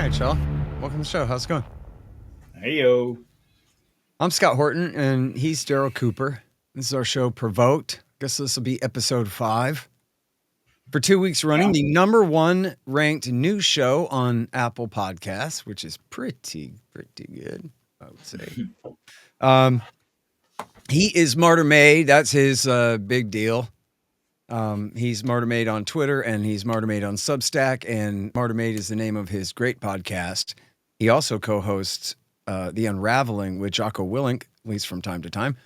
right, y'all. Welcome to the show. How's it going? Heyo. I'm Scott Horton, and he's Daryl Cooper. This is our show, Provoked. Guess this will be episode 5. For 2 weeks running, the number 1 ranked news show on Apple Podcasts, which is pretty good, I would say. He is Martyr Made. That's his big deal. He's Martyr Made on Twitter, and he's Martyr Made on Substack, and Martyr Made is the name of his great podcast. He also co-hosts The Unraveling with Jocko Willink, at least from time to time.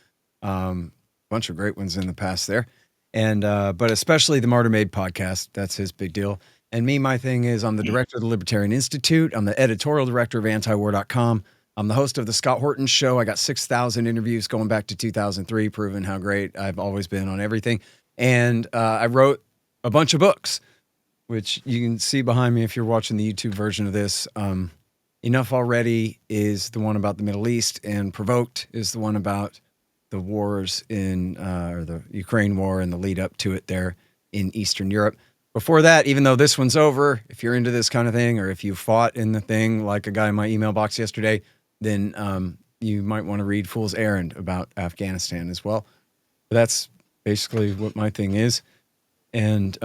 Bunch of great ones in the past there. And but especially the Martyr Made podcast. That's his big deal. And me, my thing is I'm the director of the Libertarian Institute. I'm the editorial director of antiwar.com. I'm the host of the Scott Horton Show. I got 6,000 interviews going back to 2003, proving how great I've always been on everything. And I wrote a bunch of books, which you can see behind me if you're watching the YouTube version of this. Enough Already is the one about the Middle East, and Provoked is the one about the wars in, or the Ukraine war and the lead up to it there in Eastern Europe. Before that, even though this one's over, if you're into this kind of thing, or if you fought in the thing like a guy in my email box yesterday, then you might want to read Fool's Errand about Afghanistan as well. But that's basically what my thing is. And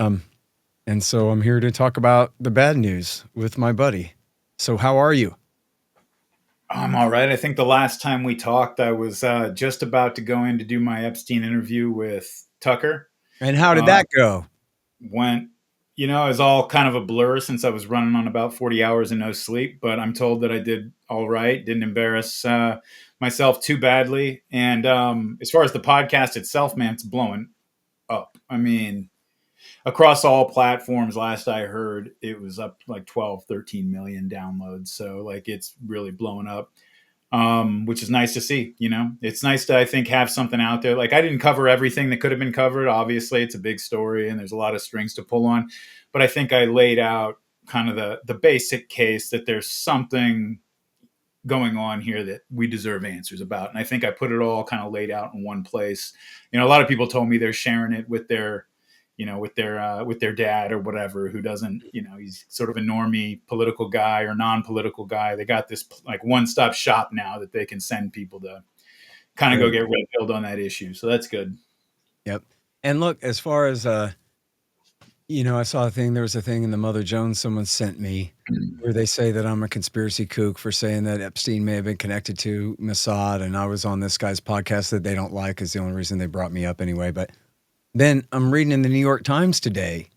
so I'm here to talk about the bad news with my buddy. So how are you? I'm all right. I think the last time we talked, I was just about to go in to do my Epstein interview with Tucker. And how did that go? Went, it was all kind of a blur since I was running on about 40 hours and no sleep, but I'm told that I did all right. Didn't embarrass myself too badly. And as far as the podcast itself, man, it's blowing up. I mean, across all platforms, last I heard, it was up like 12, 13 million downloads. So like it's really blowing up, which is nice to see. It's nice to, I think, have something out there. Like I didn't cover everything that could have been covered. Obviously, it's a big story and there's a lot of strings to pull on. But I think I laid out kind of the basic case that there's something going on here that we deserve answers about. And I think I put it all kind of laid out in one place. A lot of people told me they're sharing it with their with their dad or whatever, who doesn't, he's sort of a normie political guy or non-political guy. They got this like one-stop shop now that they can send people to kind of go get red-pilled on that issue. So that's good. Yep. And look, as far as, I saw there was a thing in the Mother Jones someone sent me where they say that I'm a conspiracy kook for saying that Epstein may have been connected to Mossad. And I was on this guy's podcast that they don't like is the only reason they brought me up anyway. But then I'm reading in the New York Times today,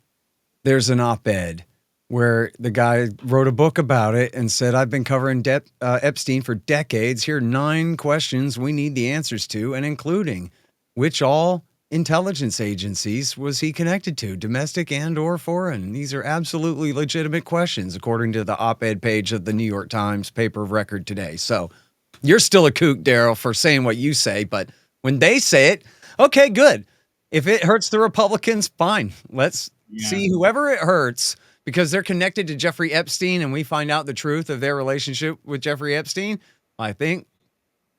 there's an op-ed where the guy wrote a book about it and said, I've been covering Epstein for decades. Here are 9 questions we need the answers to, and including which all intelligence agencies was he connected to, domestic and or foreign. These are absolutely legitimate questions, according to the op-ed page of the New York Times paper of record today. So you're still a kook, Daryl, for saying what you say, but when they say it, okay, good. If it hurts the Republicans, fine. Let's see whoever it hurts because they're connected to Jeffrey Epstein and we find out the truth of their relationship with Jeffrey Epstein. I think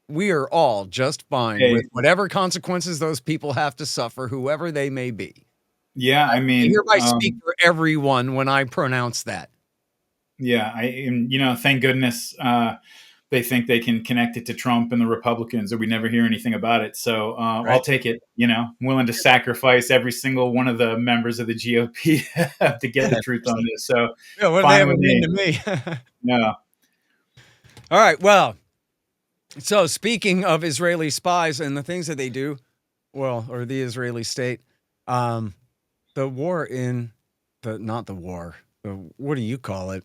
we are all just fine with whatever consequences those people have to suffer, whoever they may be. Yeah, I mean, I hereby speak for everyone when I pronounce that. Yeah, thank goodness they think they can connect it to Trump and the Republicans, or we never hear anything about it. So Right. I'll take it. I'm willing to sacrifice every single one of the members of the GOP to get the truth on this. So yeah, what do they ever mean to me? Yeah. All right. Well, so speaking of Israeli spies and the things that they do, or the Israeli state, the war in what do you call it?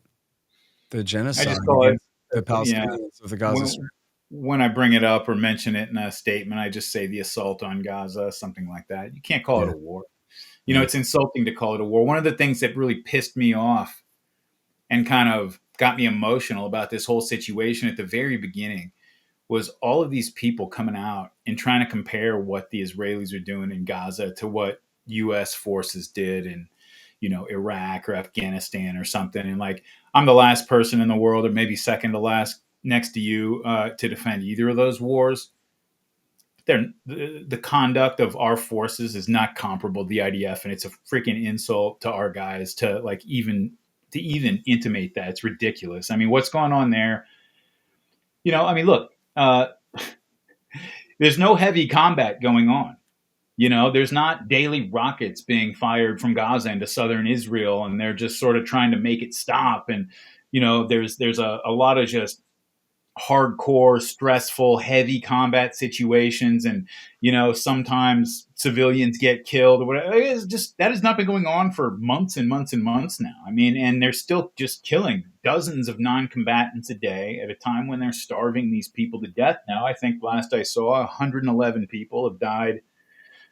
The genocide. I just call it the Palestinians of the Gaza Strip. When I bring it up or mention it in a statement, I just say the assault on Gaza, something like that. You can't call it a war. It's insulting to call it a war. One of the things that really pissed me off and kind of got me emotional about this whole situation at the very beginning was all of these people coming out and trying to compare what the Israelis are doing in Gaza to what U.S. forces did in, Iraq or Afghanistan or something. And like, I'm the last person in the world, or maybe second to last next to you, to defend either of those wars. The conduct of our forces is not comparable to the IDF, and it's a freaking insult to our guys to like even to even intimate that. It's ridiculous. I mean, what's going on there? I mean, look, there's no heavy combat going on. There's not daily rockets being fired from Gaza into southern Israel, and they're just sort of trying to make it stop. And there's a lot of just hardcore, stressful, heavy combat situations, and sometimes civilians get killed or whatever. It's just that has not been going on for months and months and months now. I mean, and they're still just killing dozens of non-combatants a day at a time when they're starving these people to death. Now, I think last I saw, 111 people have died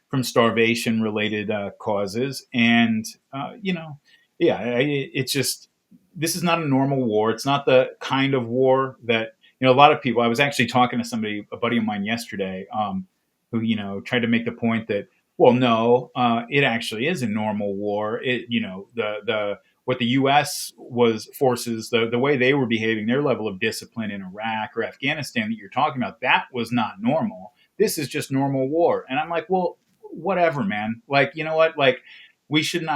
from starvation related causes, and yeah, it's just, this is not a normal war. It's not the kind of war that a lot of people. I was actually talking to somebody, a buddy of mine yesterday, who tried to make the point that, well, no, it actually is a normal war. The what the U.S. was forces, the way they were behaving, their level of discipline in Iraq or Afghanistan that you're talking about, that was not normal. This is just normal war. And I'm like, well, whatever, man. Like, you know what? Like, we shouldn't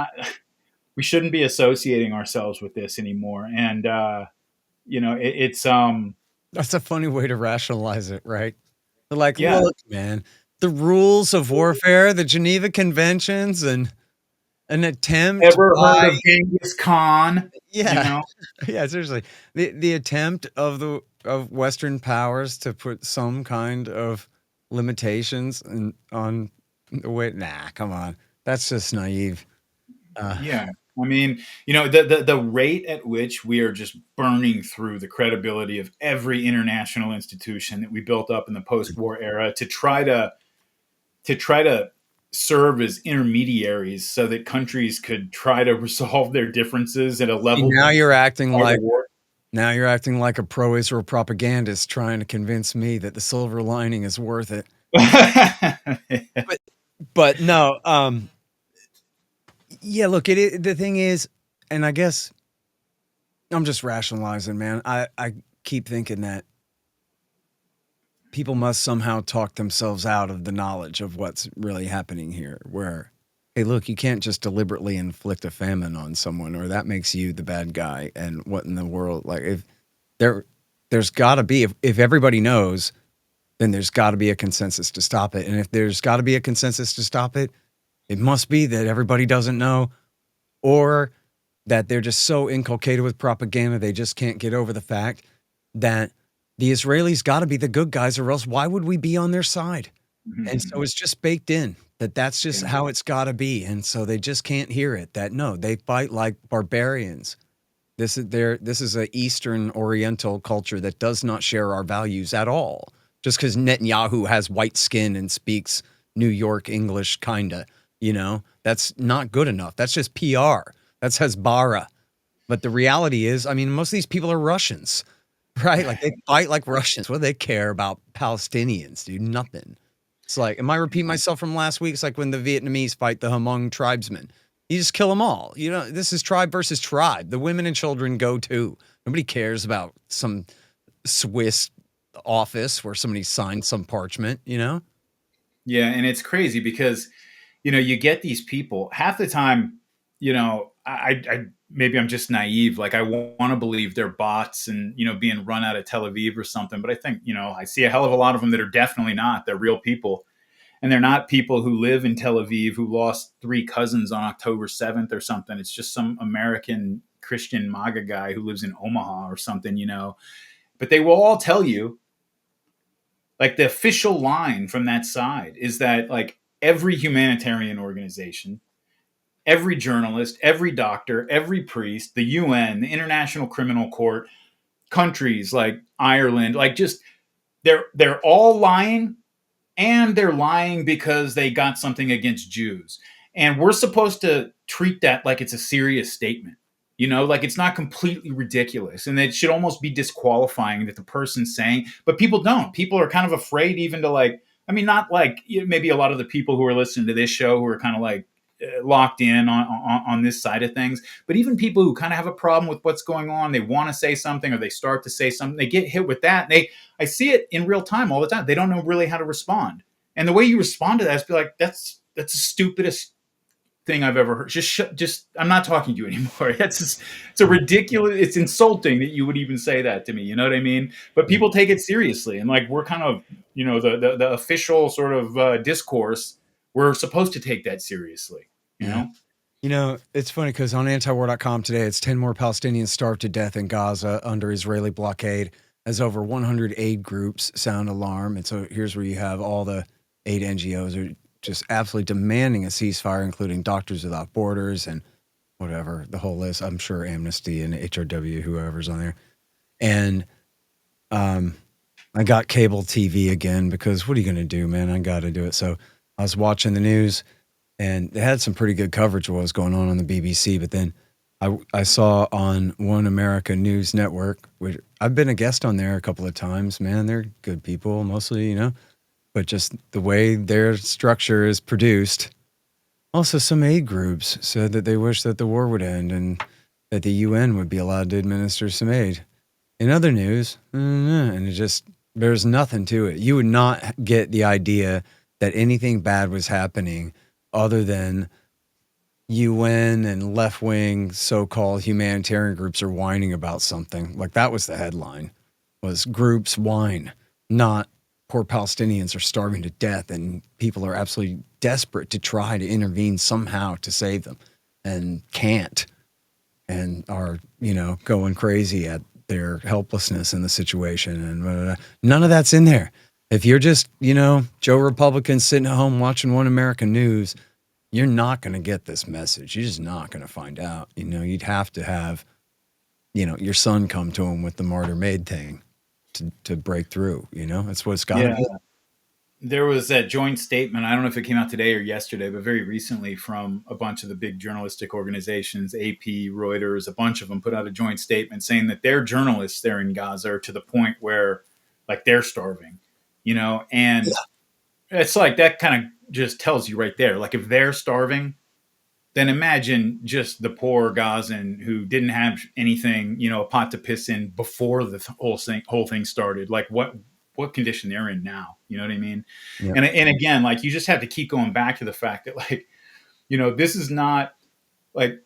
be associating ourselves with this anymore. And it's That's a funny way to rationalize it, right? They're like, yeah, look, man, the rules of warfare, the Geneva Conventions, and an attempt ever heard by of Genghis Khan? yeah, yeah, seriously, the attempt of Western powers to put some kind of limitations on the way. Nah, come on, that's just naive. Yeah. I mean, the rate at which we are just burning through the credibility of every international institution that we built up in the post-war era to try to serve as intermediaries so that countries could try to resolve their differences at a See, level. now you're acting like a pro-Israel propagandist trying to convince me that the silver lining is worth it. But no, yeah, look, the thing is, and I guess I'm just rationalizing, man. I keep thinking that people must somehow talk themselves out of the knowledge of what's really happening here. Where, hey, look, you can't just deliberately inflict a famine on someone, or that makes you the bad guy. And what in the world? Like, if there's got to be, if everybody knows, then there's got to be a consensus to stop it. And if there's got to be a consensus to stop it, it must be that everybody doesn't know, or that they're just so inculcated with propaganda they just can't get over the fact that the Israelis got to be the good guys, or else why would we be on their side? And so it's just baked in that that's just how it's got to be. And so they just can't hear it, that no, they fight like barbarians. This is a Eastern Oriental culture that does not share our values at all. Just because Netanyahu has white skin and speaks New York English, kinda, that's not good enough. That's just PR. That's Hezbollah. But the reality is, I mean, most of these people are Russians, right? Like, they fight like Russians. What do they care about Palestinians, dude? Nothing. It's like, am I repeating myself from last week? It's like when the Vietnamese fight the Hmong tribesmen. You just kill them all. This is tribe versus tribe. The women and children go too. Nobody cares about some Swiss office where somebody signed some parchment, Yeah, and it's crazy because you get these people half the time. I maybe I'm just naive. Like, I want to believe they're bots and being run out of Tel Aviv or something. But I think I see a hell of a lot of them that are definitely not. They're real people, and they're not people who live in Tel Aviv who lost 3 cousins on October 7th or something. It's just some American Christian MAGA guy who lives in Omaha or something. But they will all tell you, like, the official line from that side is that, like, every humanitarian organization, every journalist, every doctor, every priest, the UN, the International Criminal Court, countries like Ireland, like, just they're all lying, and they're lying because they got something against Jews. And we're supposed to treat that like it's a serious statement. Like, it's not completely ridiculous, and it should almost be disqualifying that the person's saying, but people don't. People are kind of afraid even to, like, I mean, not like maybe a lot of the people who are listening to this show who are kind of like locked in on this side of things, but even people who kind of have a problem with what's going on, they want to say something, or they start to say something, they get hit with that. I see it in real time all the time. They don't know really how to respond. And the way you respond to that is be like, that's the stupidest thing I've ever heard. Just, I'm not talking to you anymore. It's a ridiculous, it's insulting that you would even say that to me. You know what I mean? But people take it seriously. And like, we're kind of, the official sort of discourse, we're supposed to take that seriously, you know? It's funny because on antiwar.com today, it's 10 more Palestinians starved to death in Gaza under Israeli blockade as over 100 aid groups sound alarm. And so here's where you have all the aid NGOs are just absolutely demanding a ceasefire, including Doctors Without Borders and whatever, the whole list. I'm sure Amnesty and HRW, whoever's on there. And I got cable TV again because what are you going to do, man? I got to do it. So I was watching the news, and they had some pretty good coverage of what was going on the BBC. But then I saw on One America News Network, which I've been a guest on there a couple of times. Man, they're good people, mostly, but just the way their structure is produced. Also, some aid groups said that they wish that the war would end and that the UN would be allowed to administer some aid. In other news, and there's nothing to it. You would not get the idea that anything bad was happening other than UN and left-wing so-called humanitarian groups are whining about something. Like that was the headline, was groups whine, not poor Palestinians are starving to death and people are absolutely desperate to try to intervene somehow to save them and can't and are, going crazy at their helplessness in the situation and blah, blah, blah. None of that's in there. If you're just, Joe Republican sitting at home watching One American News, you're not going to get this message. You're just not going to find out. You'd have to have, your son come to him with the Martyr Maid thing to break through. That's what it's got to be. There was that joint statement. I don't know if it came out today or yesterday, but very recently from a bunch of the big journalistic organizations, AP, Reuters, a bunch of them put out a joint statement saying that their journalists there in Gaza are to the point where like they're starving, and it's like that kind of just tells you right there. Like if they're starving, then imagine just the poor Gazan who didn't have anything, a pot to piss in before the whole thing started. Like what condition they're in now. You know what I mean? Yeah. And again, like you just have to keep going back to the fact that like, this is not like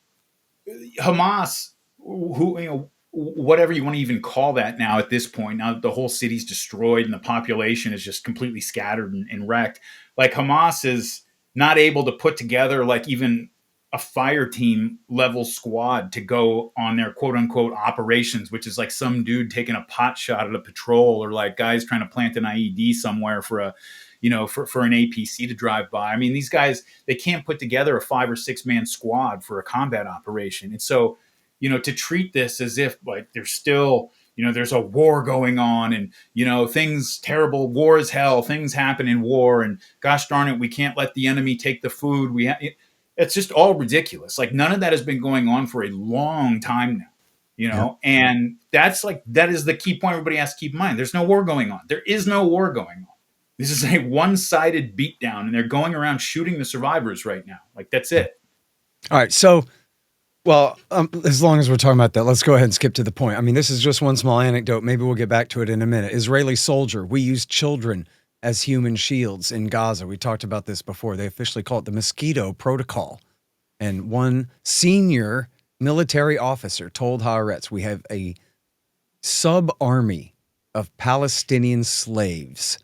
Hamas, who, whatever you want to even call that now at this point. Now the whole city's destroyed and the population is just completely scattered and wrecked. Like Hamas is not able to put together like even a fire team level squad to go on their quote unquote operations, which is like some dude taking a pot shot at a patrol or like guys trying to plant an IED somewhere for a, for an APC to drive by. I mean, these guys, they can't put together a 5 or 6 man squad for a combat operation. And so, to treat this as if like there's still, there's a war going on and, things terrible, war is hell, things happen in war. And gosh darn it, we can't let the enemy take the food. It's just all ridiculous. Like none of that has been going on for a long time now, and that is the key point everybody has to keep in mind. There's no war going on. There is no war going on. This is a one-sided beatdown and they're going around shooting the survivors right now. Like that's it. All right. So, as long as we're talking about that, let's go ahead and skip to the point. I mean, this is just one small anecdote. Maybe we'll get back to it in a minute. Israeli soldier. We use children as human shields in Gaza. We talked about this before. They officially call it the Mosquito Protocol. And one senior military officer told Haaretz, we have a sub-army of Palestinian slaves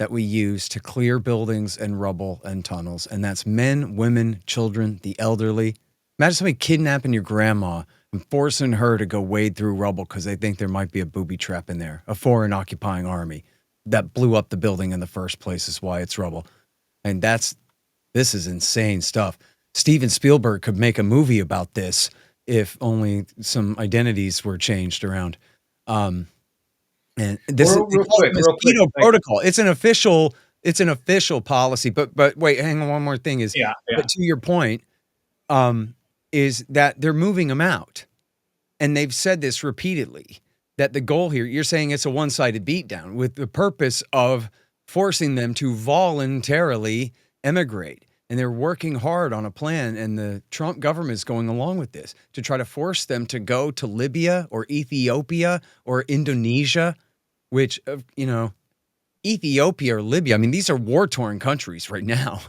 that we use to clear buildings and rubble and tunnels. And that's men, women, children, the elderly. Imagine somebody kidnapping your grandma and forcing her to go wade through rubble because they think there might be a booby trap in there, a foreign occupying army that blew up the building in the first place is why it's rubble. And this is insane stuff. Steven Spielberg could make a movie about this if only some identities were changed around. And this is the Mosquito Protocol. It's an official policy, but wait, hang on. One more thing is, but to your point, is that they're moving them out. And they've said this repeatedly, that the goal here, you're saying it's a one-sided beatdown with the purpose of forcing them to voluntarily emigrate. And they're working hard on a plan, and the Trump government is going along with this to try to force them to go to Libya or Ethiopia or Indonesia, which, Ethiopia or Libya, I mean, these are war-torn countries right now.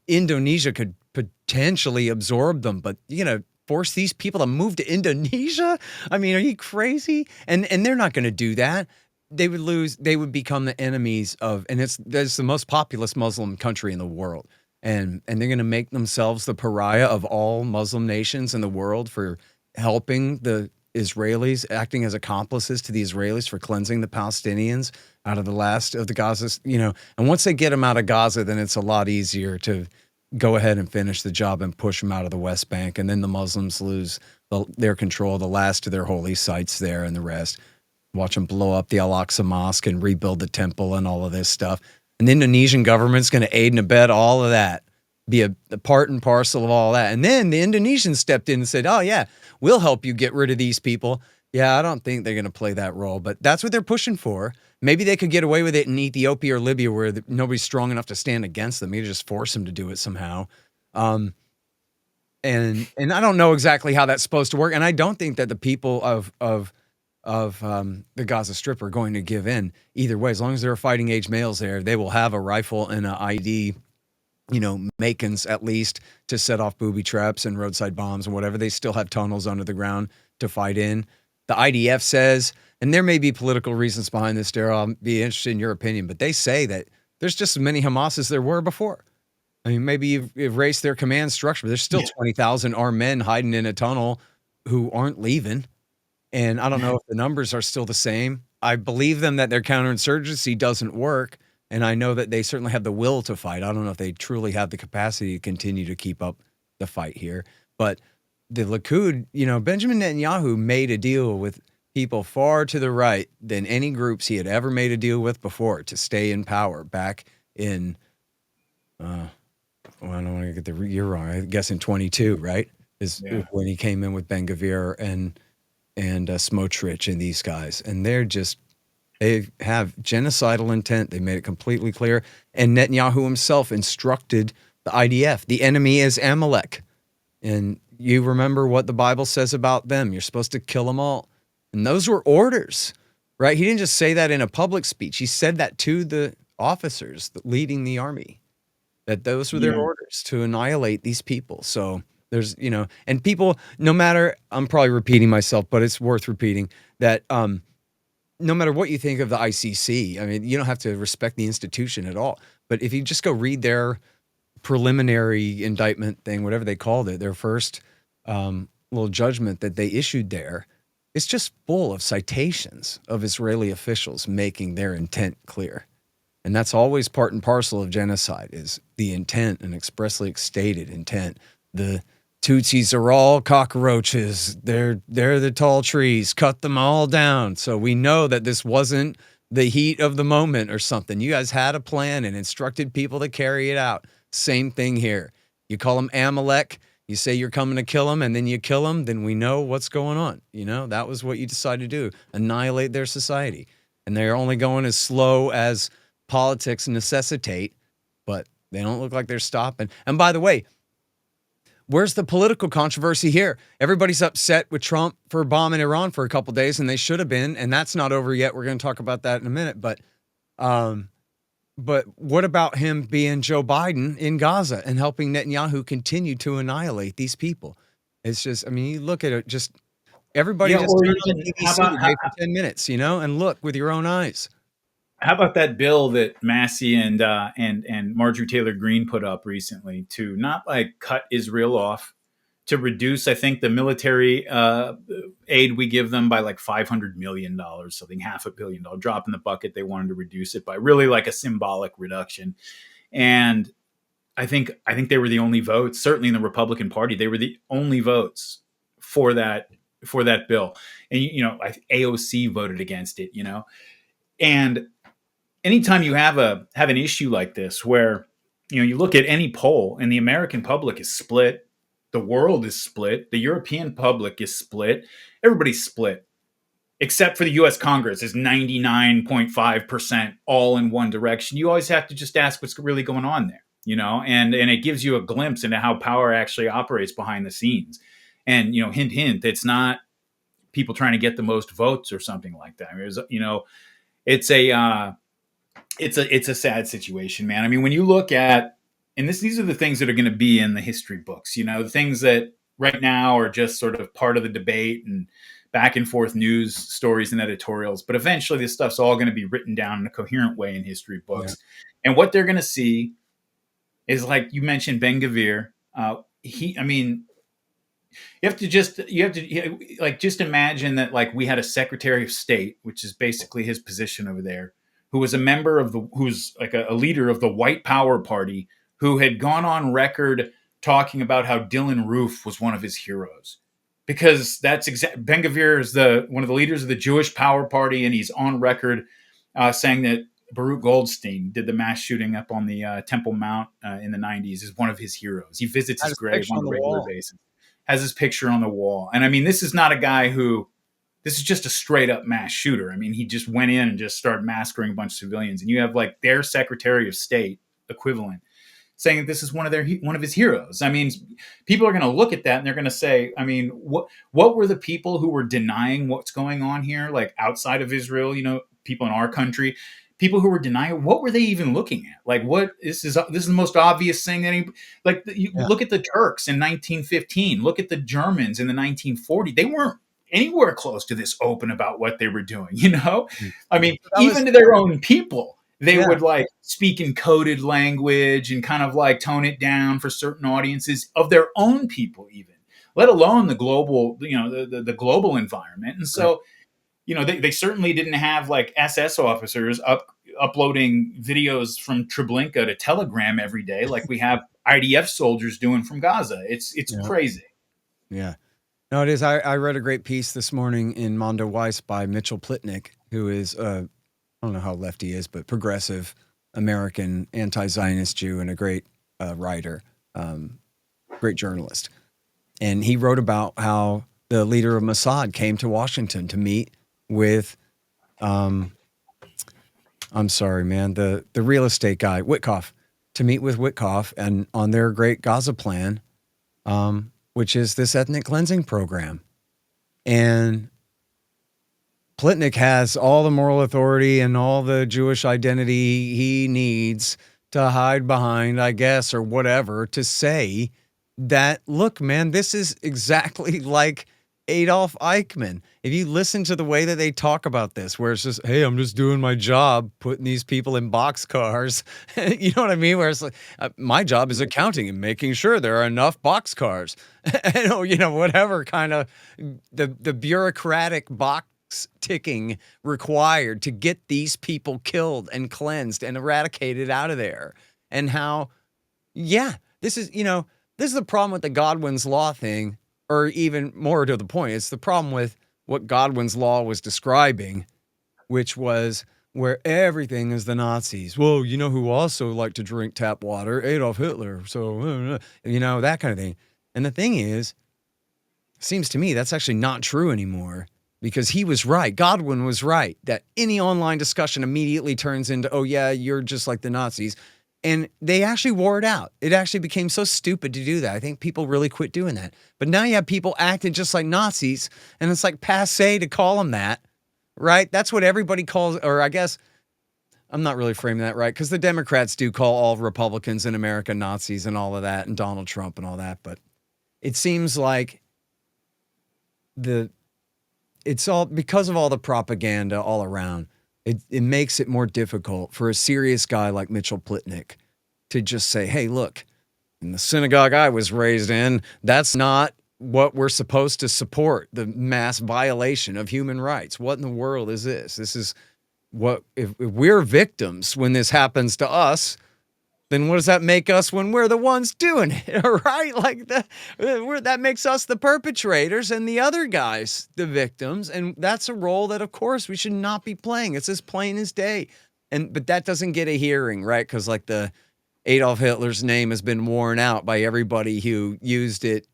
Indonesia could potentially absorb them, but you're going to force these people to move to Indonesia? I mean, are you crazy? And they're not going to do that. They would lose. They would become the enemies of, and it's the most populous Muslim country in the world. And they're going to make themselves the pariah of all Muslim nations in the world for helping the Israelis, acting as accomplices to the Israelis for cleansing the Palestinians out of the last of the Gaza, and once they get them out of Gaza, then it's a lot easier to go ahead and finish the job and push them out of the West Bank. And then the Muslims lose their control of the last of their holy sites there and the rest. Watch them blow up the Al-Aqsa Mosque and rebuild the temple and all of this stuff. And the Indonesian government's going to aid and abet all of that, be a part and parcel of all that. And then the Indonesians stepped in and said, oh, yeah, we'll help you get rid of these people. Yeah, I don't think they're going to play that role, but that's what they're pushing for. Maybe they could get away with it in Ethiopia or Libya where nobody's strong enough to stand against them. You just force them to do it somehow. And I don't know exactly how that's supposed to work. And I don't think that the people of the Gaza Strip are going to give in either way. As long as there are fighting age males there, they will have a rifle and an ID, Makins at least, to set off booby traps and roadside bombs and whatever. They still have tunnels under the ground to fight in. The IDF says, and there may be political reasons behind this, Daryl, I'll be interested in your opinion, but they say that there's just as many Hamas as there were before. I mean, maybe you've erased their command structure, but there's still 20,000 armed men hiding in a tunnel who aren't leaving. And I don't know if the numbers are still the same. I believe them that their counterinsurgency doesn't work. And I know that they certainly have the will to fight. I don't know if they truly have the capacity to continue to keep up the fight here. But the Likud, Benjamin Netanyahu made a deal with people far to the right than any groups he had ever made a deal with before to stay in power back in, I don't want to get the year wrong. I guess in 22, right? Is when he came in with Ben Gvir and Smotrich and these guys. And they have genocidal intent. They made it completely clear. And Netanyahu himself instructed the IDF, the enemy is Amalek. And you remember what the Bible says about them. You're supposed to kill them all. And those were orders, right? He didn't just say that in a public speech. He said that to the officers leading the army, that those were their orders to annihilate these people. So there's, and people, no matter, I'm probably repeating myself, but it's worth repeating that no matter what you think of the ICC, I mean, you don't have to respect the institution at all. But if you just go read their preliminary indictment thing, whatever they called it, their first little judgment that they issued there, it's just full of citations of Israeli officials making their intent clear. And that's always part and parcel of genocide, is the intent, and expressly stated intent. The Tutsis are all cockroaches. They're the tall trees. Cut them all down. So we know that this wasn't the heat of the moment or something. You guys had a plan and instructed people to carry it out. Same thing here. You call them Amalek. You say you're coming to kill them, and then you kill them, then we know what's going on. That was what you decided to do, annihilate their society. And they're only going as slow as politics necessitate, but they don't look like they're stopping. And by the way, where's the political controversy here? Everybody's upset with Trump for bombing Iran for a couple of days, and they should have been, and that's not over yet. We're going to talk about that in a minute, but what about him being Joe Biden in Gaza and helping Netanyahu continue to annihilate these people? It's just, I mean, you look at it, just everybody just turn on BBC today for 10 minutes, and look with your own eyes. How about that bill that Massey and Marjorie Taylor Greene put up recently to not cut Israel off, to reduce, I think, the military aid we give them by $500 million, something $500 million, drop in the bucket. They wanted to reduce it by really a symbolic reduction. And I think they were the only votes, certainly in the Republican Party, they were the only votes for that bill. And, AOC voted against it, and anytime you have an issue like this where, you look at any poll and the American public is split, the world is split, the European public is split, everybody's split, except for the U.S. Congress is 99.5% all in one direction. You always have to just ask what's really going on there, and it gives you a glimpse into how power actually operates behind the scenes. And, hint, hint, it's not people trying to get the most votes or something like that. I mean, it's a sad situation, man. I mean, when you look at and these are the things that are going to be in the history books, the things that right now are just sort of part of the debate and back and forth news stories and editorials. But eventually this stuff's all going to be written down in a coherent way in history Yeah. books. And what they're going to see is, like you mentioned, Ben-Gvir. You have to imagine that, like, we had a Secretary of State, which is basically his position over there, who was a member of who's like a leader of the White Power Party, who had gone on record talking about how Dylan Roof was one of his heroes, because that's Ben-Gvir is one of the leaders of the Jewish Power Party, and he's on record saying that Baruch Goldstein did the mass shooting up on the Temple Mount in the 90s is one of his heroes. He visits his grave on a regular basis, has his picture on the wall. And I mean, this is not a guy this is just a straight up mass shooter. I mean, he just went in and just started massacring a bunch of civilians. And you have like their Secretary of State equivalent saying that this is one of his heroes. I mean, people are going to look at that and they're going to say, I mean, what were the people who were denying what's going on here, like outside of Israel, people in our country, people who were denying, what were they even looking at? Like, this is the most obvious thing that look at the Turks in 1915, look at the Germans in the 1940s. They weren't anywhere close to this open about what they were doing, I mean, even to their own people, they would like speak in coded language and kind of like tone it down for certain audiences of their own people, even, let alone the global, the global environment. And so, they certainly didn't have like SS officers uploading videos from Treblinka to Telegram every day like we have IDF soldiers doing from Gaza. It's crazy. Yeah. No, it is. I read a great piece this morning in Mondo Weiss by Mitchell Plitnick, who is, I don't know how left he is, but progressive American anti-Zionist Jew and a great writer, great journalist. And he wrote about how the leader of Mossad came to Washington to meet with, I'm sorry, man, the real estate guy, Witkoff, to meet with Witkoff and on their great Gaza plan, which is this ethnic cleansing program. And Plitnick has all the moral authority and all the Jewish identity he needs to hide behind, I guess, or whatever, to say that, look, man, this is exactly like Adolf Eichmann. If you listen to the way that they talk about this, where it's just, hey, I'm just doing my job, putting these people in boxcars, you know what I mean? Where it's like, my job is accounting and making sure there are enough boxcars, whatever kind of the bureaucratic box ticking required to get these people killed and cleansed and eradicated out of there. And how, this is the problem with the Godwin's Law thing. Or even more to the point, it's the problem with what Godwin's Law was describing, which was where everything is the Nazis. Well, you know who also liked to drink tap water? Adolf Hitler. So, that kind of thing. And the thing is, seems to me that's actually not true anymore, because he was right. Godwin was right that any online discussion immediately turns into, oh, yeah, you're just like the Nazis. And they actually wore it out. It actually became so stupid to do that. I think people really quit doing that. But now you have people acting just like Nazis, and it's like passé to call them that, right? That's what everybody calls, or I guess I'm not really framing that right, because the Democrats do call all Republicans in America Nazis and all of that, and Donald Trump and all that. But it seems like it's all because of all the propaganda all around. It makes it more difficult for a serious guy like Mitchell Plitnick to just say, hey, look, in the synagogue I was raised in, that's not what we're supposed to support, the mass violation of human rights. What in the world is this? This is what, if we're victims when this happens to us, then what does that make us when we're the ones doing it? All right? Like that makes us the perpetrators and the other guys the victims. And that's a role that, of course, we should not be playing. It's as plain as day. But that doesn't get a hearing, right? Because like the Adolf Hitler's name has been worn out by everybody who used it,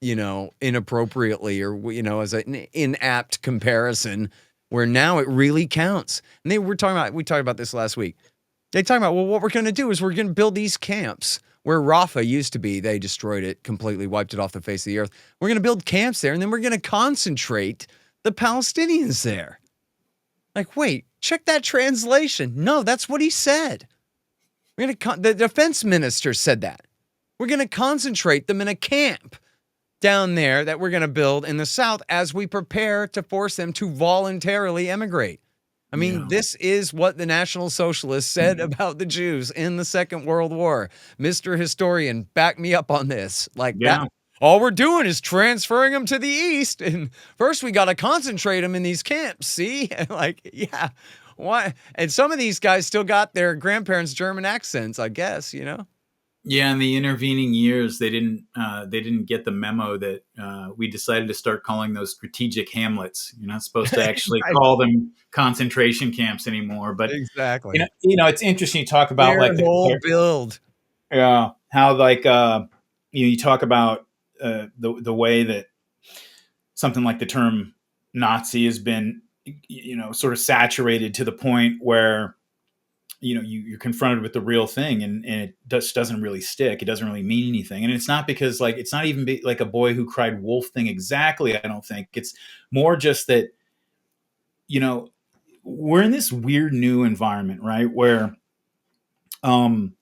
inappropriately or, as an inapt comparison, where now it really counts. And we talked about this last week. They talk about, well, what we're going to do is we're going to build these camps where Rafah used to be. They destroyed it, completely wiped it off the face of the earth. We're going to build camps there, and then we're going to concentrate the Palestinians there. Like, wait, check that translation. No, that's what he said. The defense minister said that. We're going to concentrate them in a camp down there that we're going to build in the South as we prepare to force them to voluntarily emigrate. I mean, this is what the National Socialists said about the Jews in the Second World War. Mr. Historian, back me up on this. Like that. All we're doing is transferring them to the East. And first we got to concentrate them in these camps. See? Like, yeah. Why? And some of these guys still got their grandparents' German accents, I guess, you know? Yeah, in the intervening years, they didn't get the memo that we decided to start calling those strategic hamlets. You're not supposed to actually call them concentration camps anymore. But exactly, it's interesting to talk about their whole build. Yeah, how like you talk about the way that something like the term Nazi has been sort of saturated to the point where you're confronted with the real thing and it just doesn't really stick. It doesn't really mean anything. And it's not because like, it's not even like a boy who cried wolf thing exactly. I don't think it's more just that, we're in this weird new environment, right? Where, they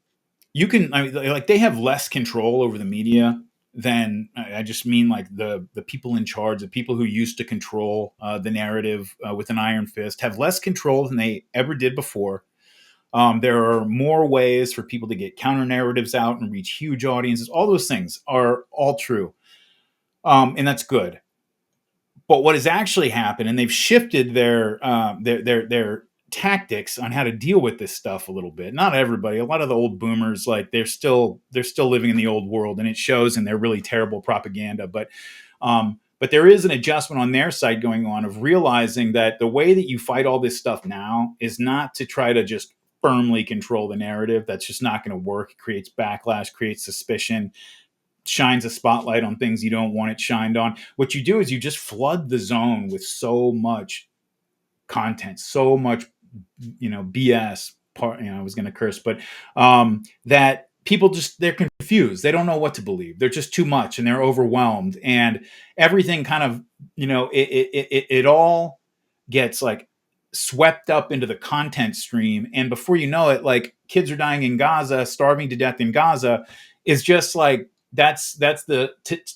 have less control over the media than I just mean like the people in charge, the people who used to control the narrative with an iron fist have less control than they ever did before. There are more ways for people to get counter narratives out and reach huge audiences. All those things are all true. And that's good. But what has actually happened, and they've shifted their tactics on how to deal with this stuff a little bit. Not everybody. A lot of the old boomers, like they're still living in the old world, and it shows in their really terrible propaganda. But there is an adjustment on their side going on of realizing that the way that you fight all this stuff now is not to try to just firmly control the narrative. That's just not going to work. It creates backlash, creates suspicion, shines a spotlight on things you don't want it shined on. What you do is you just flood the zone with so much content, so much, BS. I was going to curse, but that people they're confused. They don't know what to believe. They're just too much, and they're overwhelmed, and everything kind of, it all gets like swept up into the content stream. And before you know it, like kids are dying in Gaza, starving to death in Gaza is just like, that's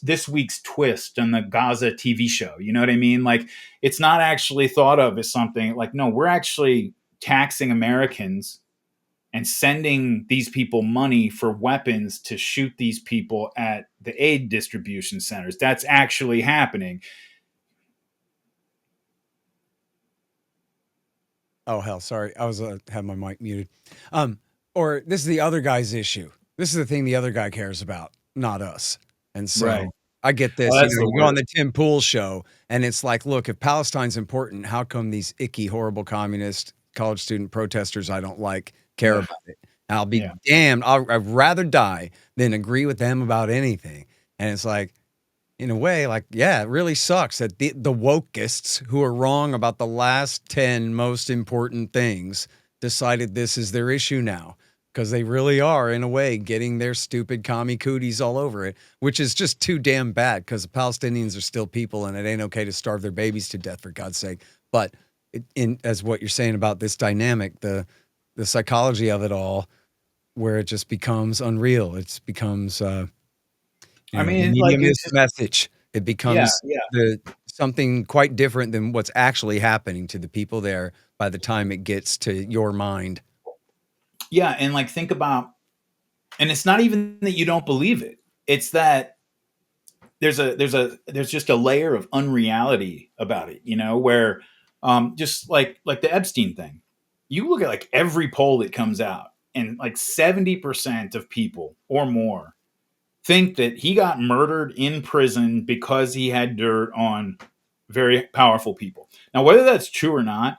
this week's twist on the Gaza TV show. You know what I mean? Like it's not actually thought of as something like, no, we're actually taxing Americans and sending these people money for weapons to shoot these people at the aid distribution centers. That's actually happening. Oh, hell, sorry. I was had my mic muted. Or this is the other guy's issue. This is the thing the other guy cares about, not us. And so Right. I get this. You go on the Tim Pool show, and it's like, look, if Palestine's important, how come these icky, horrible communist college student protesters I don't like care about it? I'll be damned. I'd rather die than agree with them about anything. And it's like, in a way, like, yeah, it really sucks that the wokeists who are wrong about the last 10 most important things decided this is their issue now, because they really are, in a way, getting their stupid commie cooties all over it, which is just too damn bad, because the Palestinians are still people, and it ain't okay to starve their babies to death, for God's sake. But as what you're saying about this dynamic, the psychology of it all, where it just becomes unreal. It becomes... mediumist message. It becomes something quite different than what's actually happening to the people there by the time it gets to your mind. Yeah, and like think about, and it's not even that you don't believe it. It's that there's just a layer of unreality about it, where just like the Epstein thing. You look at like every poll that comes out, and like 70% of people or more think that he got murdered in prison because he had dirt on very powerful people. Now, whether that's true or not,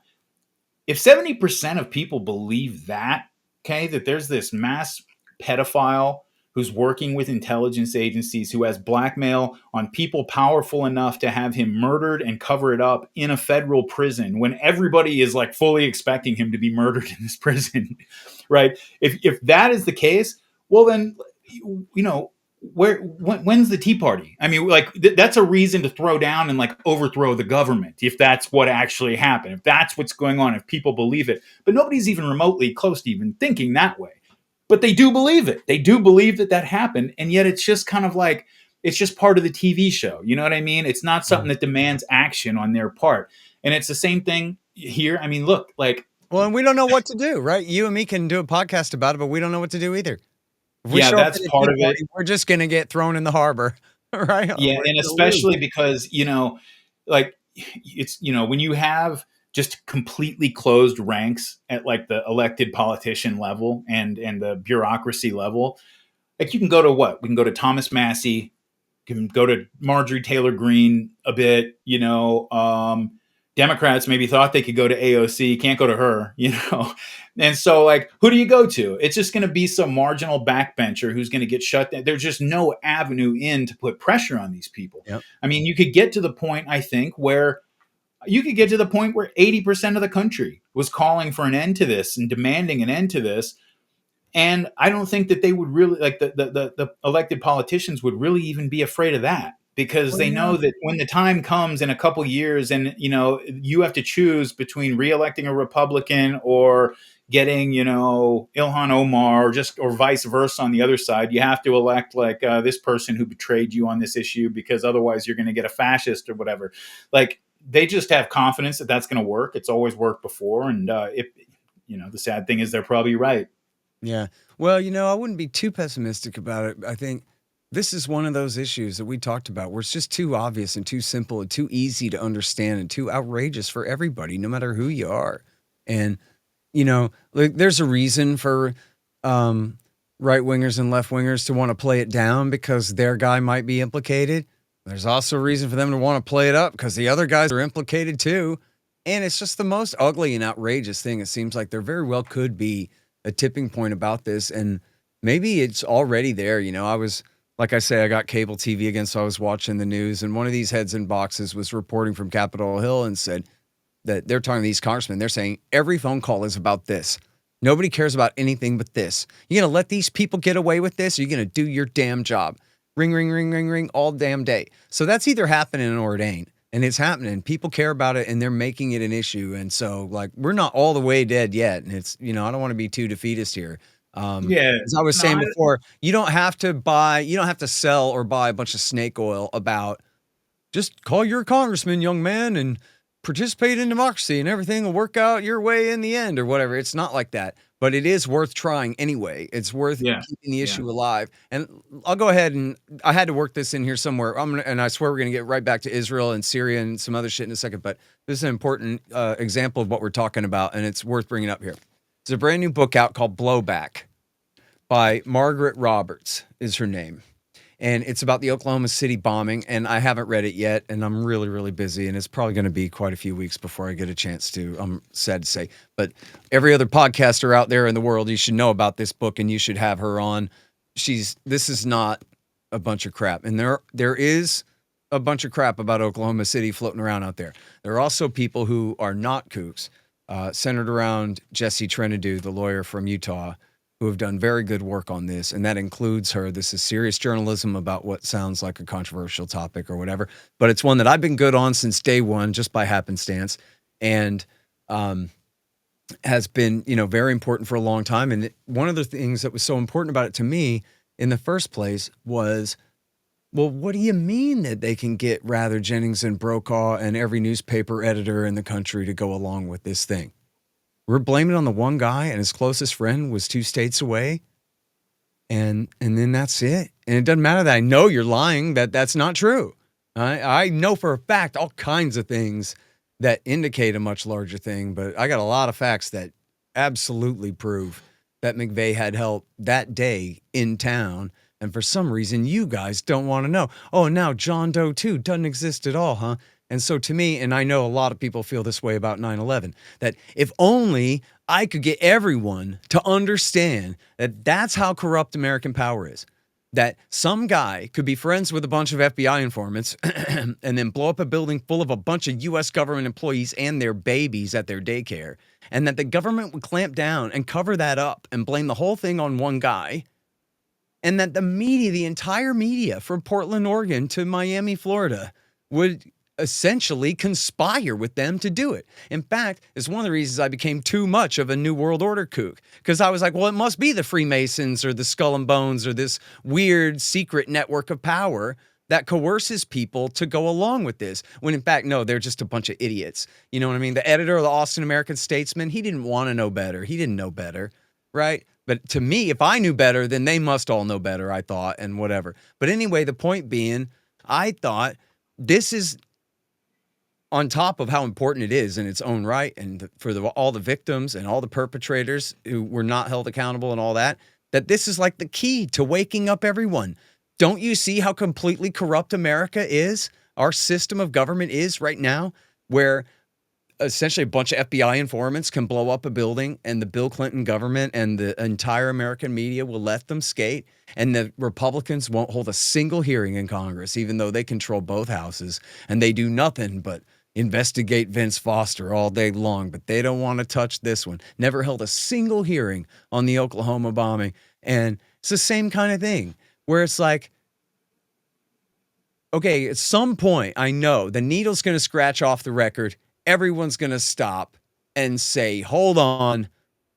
if 70% of people believe that, okay, that there's this mass pedophile who's working with intelligence agencies who has blackmail on people powerful enough to have him murdered and cover it up in a federal prison when everybody is like fully expecting him to be murdered in this prison, right? If that is the case, well then, when's the Tea Party? I mean, like that's a reason to throw down and like overthrow the government if that's what actually happened, if that's what's going on, if people believe it. But nobody's even remotely close to even thinking that way. but they do believe it. They do believe that that happened, and yet it's just kind of like it's just part of the TV show. You know what I mean? It's not something that demands action on their part, and it's the same thing here. I mean, look, like, Well, and we don't know what to do, right? You and me can do a podcast about it, but we don't know what to do either. If we yeah, show up that's at a part tea of it. party, we're just going to get thrown in the harbor, right? Yeah, We're and gonna lose. especially because, like, it's, when you have just completely closed ranks at like the elected politician level and the bureaucracy level, like, you can go to what? We can go to Thomas Massey, can go to Marjorie Taylor Greene a bit, Democrats maybe thought they could go to AOC, can't go to her. And so, like, who do you go to? It's just going to be some marginal backbencher who's going to get shut down. There's just no avenue in to put pressure on these people. Yep. I mean, you could get to the point, I think, where 80% of the country was calling for an end to this and demanding an end to this. And I don't think that they would really, like, the elected politicians would really even be afraid of that, because Well, they know that when the time comes in a couple years and, you have to choose between reelecting a Republican or getting, Ilhan Omar, or vice versa on the other side, you have to elect like this person who betrayed you on this issue, because otherwise you're going to get a fascist or whatever. Like, they just have confidence that that's going to work. It's always worked before. And the sad thing is they're probably right. Yeah. Well, I wouldn't be too pessimistic about it. I think this is one of those issues that we talked about where it's just too obvious and too simple and too easy to understand and too outrageous for everybody, no matter who you are. And, like, there's a reason for right wingers and left wingers to want to play it down because their guy might be implicated. There's also a reason for them to want to play it up because the other guys are implicated too. And it's just the most ugly and outrageous thing. It seems like there very well could be a tipping point about this, and maybe it's already there. Like I say, I got cable TV again, so I was watching the news, and one of these heads in boxes was reporting from Capitol Hill and said that they're talking to these congressmen. They're saying every phone call is about this. Nobody cares about anything but this. You're going to let these people get away with this, or you're going to do your damn job. Ring, ring, ring, ring, ring, all damn day. So that's either happening or it ain't. And it's happening. People care about it and they're making it an issue. And so, like, we're not all the way dead yet. And it's, I don't want to be too defeatist here. Yeah. As I was saying before, you don't have to sell or buy a bunch of snake oil about just call your congressman, young man, and participate in democracy and everything will work out your way in the end or whatever. It's not like that. But it is worth trying anyway. It's worth keeping the issue alive. And I'll go ahead and I had to work this in here somewhere. And I swear we're going to get right back to Israel and Syria and some other shit in a second. But this is an important example of what we're talking about, and it's worth bringing up here. There's a brand new book out called Blowback by Margaret Roberts is her name. And it's about the Oklahoma City bombing, and I haven't read it yet, and I'm really, really busy, and it's probably going to be quite a few weeks before I get a chance to, I'm sad to say. But every other podcaster out there in the world, you should know about this book, and you should have her on. This is not a bunch of crap. And there is a bunch of crap about Oklahoma City floating around out there. There are also people who are not kooks, centered around Jesse Trentadue, the lawyer from Utah, who have done very good work on this, and that includes her. This is serious journalism about what sounds like a controversial topic or whatever, but it's one that I've been good on since day one, just by happenstance, and has been, very important for a long time. And one of the things that was so important about it to me in the first place was, well, what do you mean that they can get Rather, Jennings, and Brokaw and every newspaper editor in the country to go along with this thing? We're blaming it on the one guy and his closest friend was 2 states away. And then that's it. And it doesn't matter that I know you're lying, that's not true. I know for a fact all kinds of things that indicate a much larger thing, but I got a lot of facts that absolutely prove that McVeigh had help that day in town. And for some reason, you guys don't want to know. Oh, now John Doe 2 doesn't exist at all, huh? And so to me, and I know a lot of people feel this way about 9/11, that if only I could get everyone to understand that that's how corrupt American power is, that some guy could be friends with a bunch of FBI informants and then blow up a building full of a bunch of U.S. government employees and their babies at their daycare, and that the government would clamp down and cover that up and blame the whole thing on one guy, and that the media, the entire media from Portland, Oregon to Miami, Florida, would essentially conspire with them to do it. In fact, it's one of the reasons I became too much of a New World Order kook, because I was like, well, it must be the Freemasons or the Skull and Bones or this weird secret network of power that coerces people to go along with this, when in fact, no, they're just a bunch of idiots. You know what I mean? The editor of the Austin American-Statesman, he didn't want to know better. He didn't know better, right? But to me, if I knew better, then they must all know better, I thought, and whatever. But anyway, the point being, I thought this is on top of how important it is in its own right, and for all the victims and all the perpetrators who were not held accountable and all that, that this is like the key to waking up everyone. Don't you see how completely corrupt America is? Our system of government is right now, where essentially a bunch of FBI informants can blow up a building and the Bill Clinton government and the entire American media will let them skate, and the Republicans won't hold a single hearing in Congress, even though they control both houses, and they do nothing but investigate Vince Foster all day long, but they don't want to touch this one. Never held a single hearing on the Oklahoma bombing. And it's the same kind of thing where it's like, okay, at some point, I know the needle's going to scratch off the record. Everyone's going to stop and say, hold on,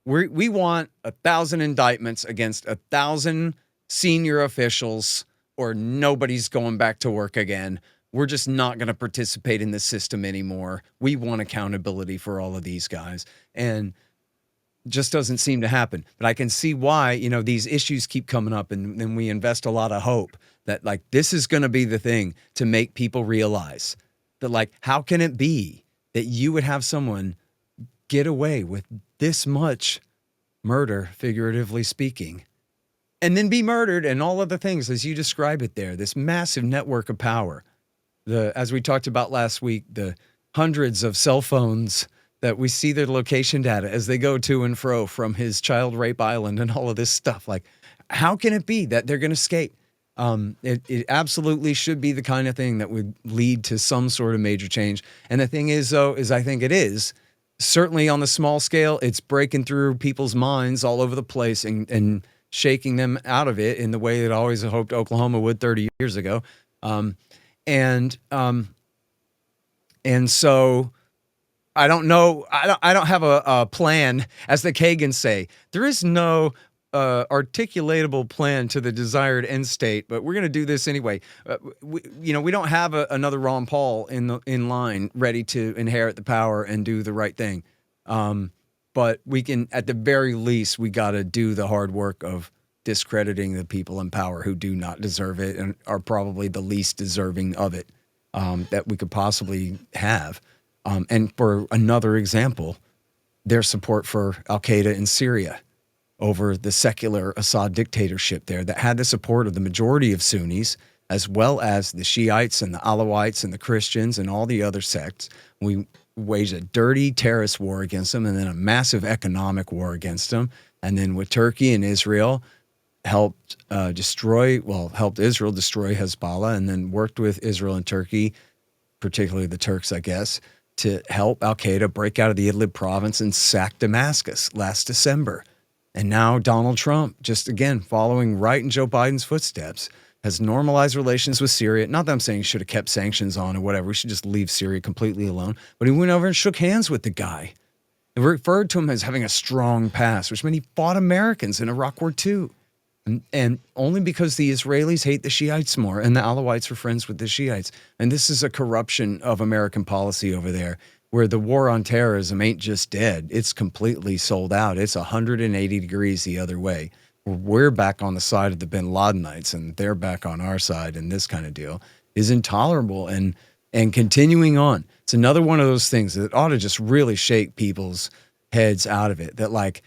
we want 1,000 indictments against 1,000 senior officials, or nobody's going back to work again. We're just not going to participate in the system anymore. We want accountability for all of these guys. And just doesn't seem to happen. But I can see why, these issues keep coming up, and then we invest a lot of hope that like this is going to be the thing to make people realize that, like, how can it be that you would have someone get away with this much murder, figuratively speaking, and then be murdered and all of the things as you describe it there, this massive network of power. As we talked about last week, the hundreds of cell phones that we see their location data as they go to and fro from his child rape island and all of this stuff. Like, how can it be that they're going to escape? It absolutely should be the kind of thing that would lead to some sort of major change. And the thing is, though, is I think it is. Certainly on the small scale, it's breaking through people's minds all over the place and shaking them out of it in the way that I always hoped Oklahoma would 30 years ago. And so I don't know. I don't have a plan, as the Kagans say. There is no articulatable plan to the desired end state, but we're going to do this anyway. We don't have another Ron Paul in line ready to inherit the power and do the right thing. But we can, at the very least, we got to do the hard work of discrediting the people in power who do not deserve it and are probably the least deserving of it that we could possibly have. And for another example, their support for al-Qaeda in Syria over the secular Assad dictatorship there that had the support of the majority of Sunnis, as well as the Shiites and the Alawites and the Christians and all the other sects. We waged a dirty terrorist war against them, and then a massive economic war against them. And then with Turkey and Israel, helped Israel destroy Hezbollah, and then worked with Israel and Turkey, particularly the Turks, I guess, to help al-Qaeda break out of the Idlib province and sack Damascus last December. And now Donald Trump, just again, following right in Joe Biden's footsteps, has normalized relations with Syria. Not that I'm saying he should have kept sanctions on or whatever. We should just leave Syria completely alone. But he went over and shook hands with the guy and referred to him as having a strong past, which meant he fought Americans in Iraq War II. And only because the Israelis hate the Shiites more and the Alawites are friends with the Shiites. And this is a corruption of American policy over there, where the war on terrorism ain't just dead. It's completely sold out. It's 180 degrees the other way. We're back on the side of the bin Ladenites and they're back on our side, and this kind of deal is intolerable and continuing on. It's another one of those things that ought to just really shake people's heads out of it. That like,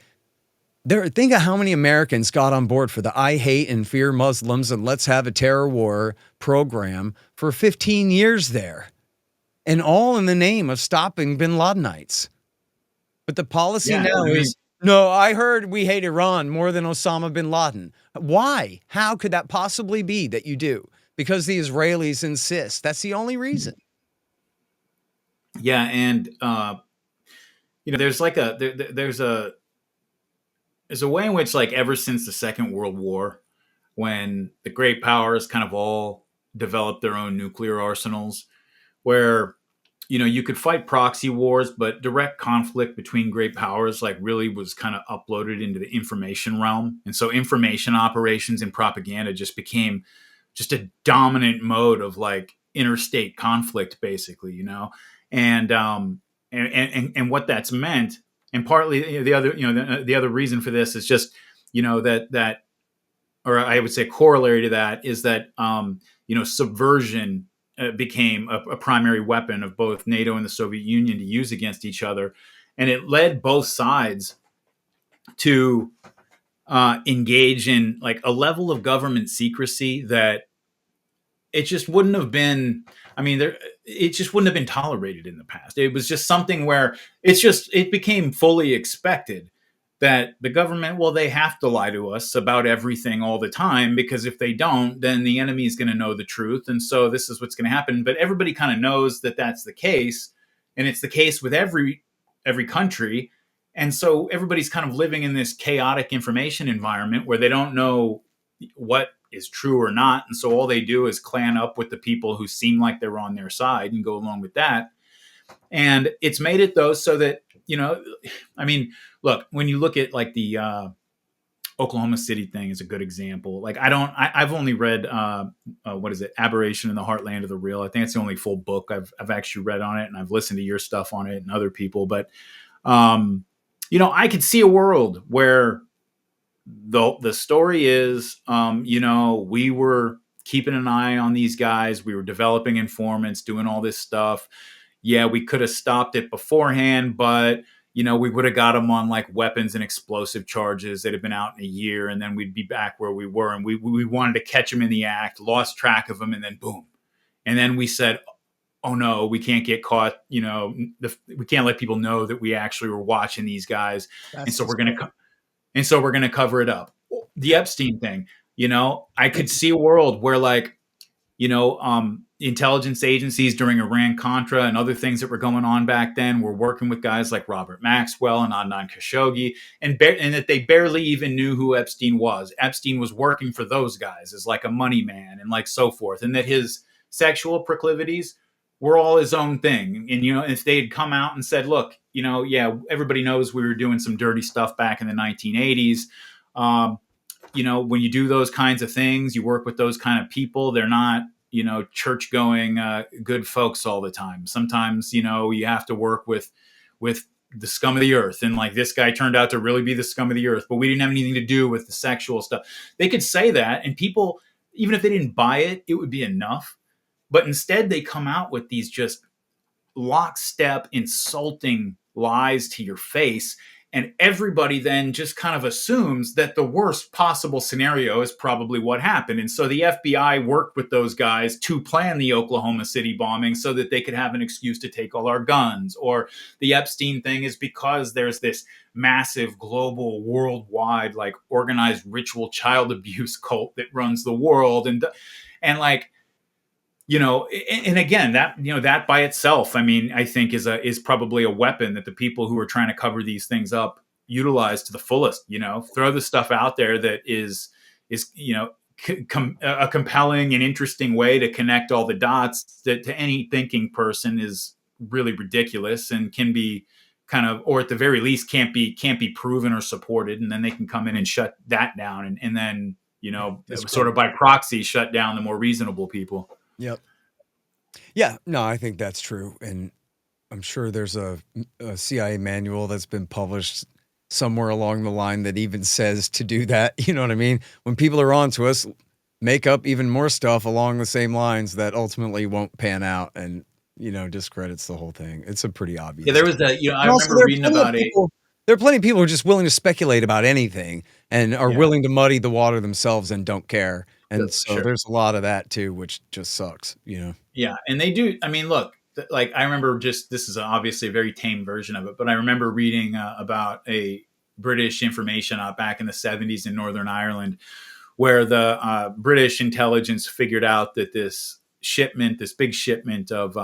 think of how many Americans got on board for the I hate and fear Muslims and let's have a terror war program for 15 years there. And all in the name of stopping bin Ladenites. But the policy is, no, I heard we hate Iran more than Osama bin Laden. Why? How could that possibly be that you do? Because the Israelis insist. That's the only reason. Yeah, and there's like there's a way in which, like, ever since the Second World War, when the great powers kind of all developed their own nuclear arsenals, where you could fight proxy wars, but direct conflict between great powers like really was kind of uploaded into the information realm. And so information operations and propaganda just became just a dominant mode of like interstate conflict, basically, and what that's meant. And partly the other, the other reason for this is just, that, or I would say corollary to that is that, subversion became a primary weapon of both NATO and the Soviet Union to use against each other. And it led both sides to engage in like a level of government secrecy that it just wouldn't have been. I mean, it just wouldn't have been tolerated in the past. It was just something where it became fully expected that the government, well, they have to lie to us about everything all the time, because if they don't, then the enemy is going to know the truth. And so this is what's going to happen. But everybody kind of knows that that's the case. And it's the case with every country. And so everybody's kind of living in this chaotic information environment where they don't know what is true or not. And so all they do is clan up with the people who seem like they're on their side and go along with that. And it's made it though, so that, I mean, look, when you look at like the Oklahoma City thing is a good example. Like I've only read, what is it? Aberration in the Heartland of the Real. I think it's the only full book I've actually read on it, and I've listened to your stuff on it and other people. But, I could see a world where the story is, we were keeping an eye on these guys. We were developing informants, doing all this stuff. Yeah, we could have stopped it beforehand, but we would have got them on like weapons and explosive charges that had been out in a year, and then we'd be back where we were. And we wanted to catch them in the act, lost track of them, and then boom. And then we said, oh no, we can't get caught. We can't let people know that we actually were watching these guys. And so we're going to cover it up. The Epstein thing, I could see a world where like, intelligence agencies during Iran-Contra and other things that were going on back then were working with guys like Robert Maxwell and Adnan Khashoggi, and that they barely even knew who Epstein was. Epstein was working for those guys as like a money man and like so forth, and that his sexual proclivities were all his own thing. And, if they had come out and said, look, yeah, everybody knows we were doing some dirty stuff back in the 1980s. When you do those kinds of things, you work with those kind of people. They're not, church going, good folks all the time. Sometimes, you have to work with the scum of the earth. And like this guy turned out to really be the scum of the earth, but we didn't have anything to do with the sexual stuff. They could say that, and people, even if they didn't buy it, it would be enough. But instead they come out with these just lockstep insulting lies to your face. And everybody then just kind of assumes that the worst possible scenario is probably what happened. And so the FBI worked with those guys to plan the Oklahoma City bombing so that they could have an excuse to take all our guns. Or the Epstein thing is because there's this massive global worldwide like organized ritual child abuse cult that runs the world. And like, and again, that, that by itself, I mean, I think is probably a weapon that the people who are trying to cover these things up utilize to the fullest. Throw the stuff out there that is a compelling and interesting way to connect all the dots that to any thinking person is really ridiculous and can be kind of, or at the very least can't be proven or supported. And then they can come in and shut that down, and then sort of by proxy shut down the more reasonable people. Yep. Yeah, no, I think that's true. And I'm sure there's a CIA manual that's been published somewhere along the line that even says to do that. You know what I mean? When people are on to us, make up even more stuff along the same lines that ultimately won't pan out and, discredits the whole thing. It's a pretty obvious. Yeah, there was that, I remember reading about it. There are plenty of people who are just willing to speculate about anything and are willing to muddy the water themselves and don't care. And so there's a lot of that too, which just sucks, Yeah. And they do. I mean, look, like I remember this is obviously a very tame version of it, but I remember reading about a British information op back in the 70s in Northern Ireland, where the British intelligence figured out that this big shipment of